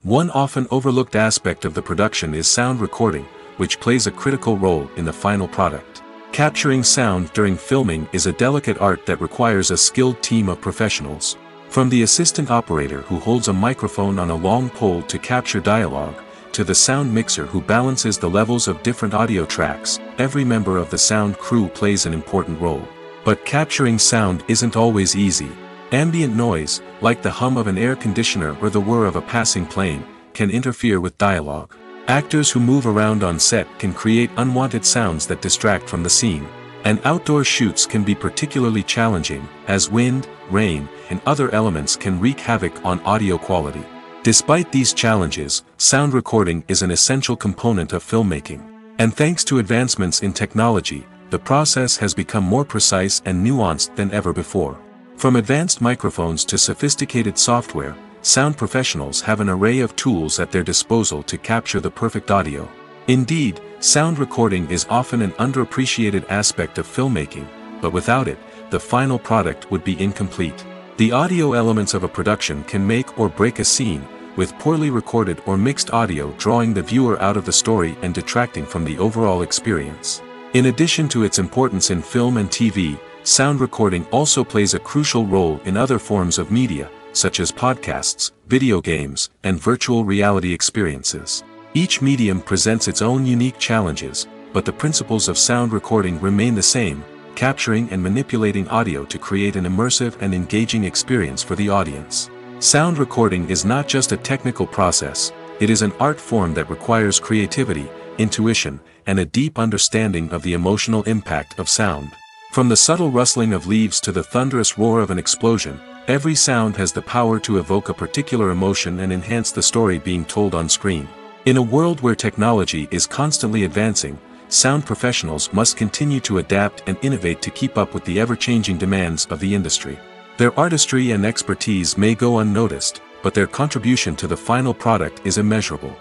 One often overlooked aspect of the production is sound recording, which plays a critical role in the final product. Capturing sound during filming is a delicate art that requires a skilled team of professionals. From the assistant operator who holds a microphone on a long pole to capture dialogue, to the sound mixer who balances the levels of different audio tracks, every member of the sound crew plays an important role. But capturing sound isn't always easy. Ambient noise, like the hum of an air conditioner or the whir of a passing plane, can interfere with dialogue. Actors who move around on set can create unwanted sounds that distract from the scene. And outdoor shoots can be particularly challenging, as wind, rain, and other elements can wreak havoc on audio quality. Despite these challenges, sound recording is an essential component of filmmaking. And thanks to advancements in technology, the process has become more precise and nuanced than ever before. From advanced microphones to sophisticated software, sound professionals have an array of tools at their disposal to capture the perfect audio. Indeed, sound recording is often an underappreciated aspect of filmmaking, but without it, the final product would be incomplete. The audio elements of a production can make or break a scene, with poorly recorded or mixed audio drawing the viewer out of the story and detracting from the overall experience. In addition to its importance in film and TV, sound recording also plays a crucial role in other forms of media, such as podcasts, video games, and virtual reality experiences. Each medium presents its own unique challenges, but the principles of sound recording remain the same, capturing and manipulating audio to create an immersive and engaging experience for the audience. Sound recording is not just a technical process, it is an art form that requires creativity, intuition, and a deep understanding of the emotional impact of sound. From the subtle rustling of leaves to the thunderous roar of an explosion, every sound has the power to evoke a particular emotion and enhance the story being told on screen. In a world where technology is constantly advancing, sound professionals must continue to adapt and innovate to keep up with the ever-changing demands of the industry. Their artistry and expertise may go unnoticed, but their contribution to the final product is immeasurable.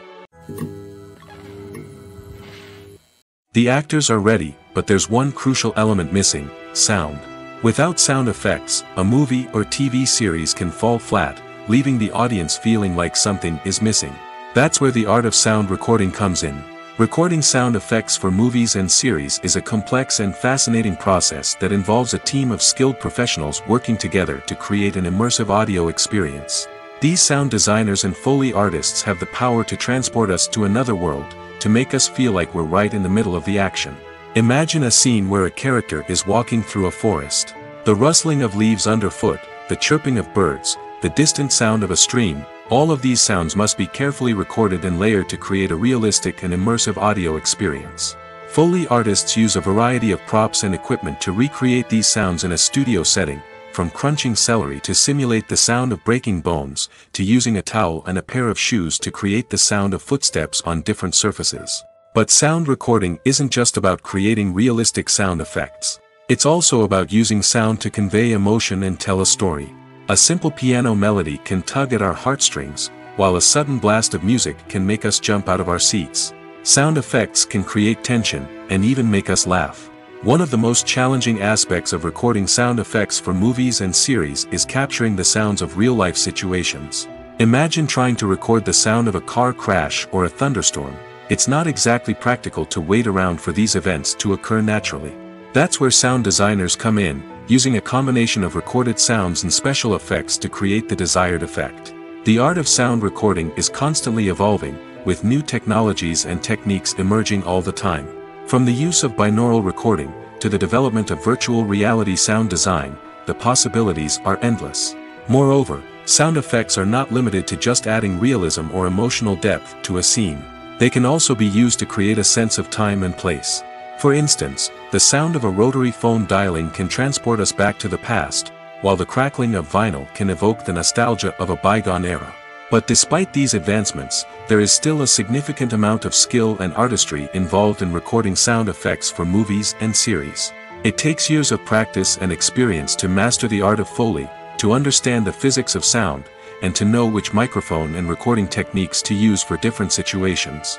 The actors are ready, but there's one crucial element missing: sound. Without sound effects, a movie or TV series can fall flat, leaving the audience feeling like something is missing. That's where the art of sound recording comes in. Recording sound effects for movies and series is a complex and fascinating process that involves a team of skilled professionals working together to create an immersive audio experience. These sound designers and Foley artists have the power to transport us to another world, to make us feel like we're right in the middle of the action. Imagine a scene where a character is walking through a forest. The rustling of leaves underfoot, the chirping of birds, the distant sound of a stream, all of these sounds must be carefully recorded and layered to create a realistic and immersive audio experience. Foley artists use a variety of props and equipment to recreate these sounds in a studio setting, from crunching celery to simulate the sound of breaking bones, to using a towel and a pair of shoes to create the sound of footsteps on different surfaces. But sound recording isn't just about creating realistic sound effects. It's also about using sound to convey emotion and tell a story. A simple piano melody can tug at our heartstrings, while a sudden blast of music can make us jump out of our seats. Sound effects can create tension, and even make us laugh. One of the most challenging aspects of recording sound effects for movies and series is capturing the sounds of real-life situations. Imagine trying to record the sound of a car crash or a thunderstorm. It's not exactly practical to wait around for these events to occur naturally. That's where sound designers come in, using a combination of recorded sounds and special effects to create the desired effect. The art of sound recording is constantly evolving, with new technologies and techniques emerging all the time. From the use of binaural recording, to the development of virtual reality sound design, the possibilities are endless. Moreover, sound effects are not limited to just adding realism or emotional depth to a scene. They can also be used to create a sense of time and place. For instance, the sound of a rotary phone dialing can transport us back to the past, while the crackling of vinyl can evoke the nostalgia of a bygone era. But despite these advancements, there is still a significant amount of skill and artistry involved in recording sound effects for movies and series. It takes years of practice and experience to master the art of Foley, to understand the physics of sound, and to know which microphone and recording techniques to use for different situations.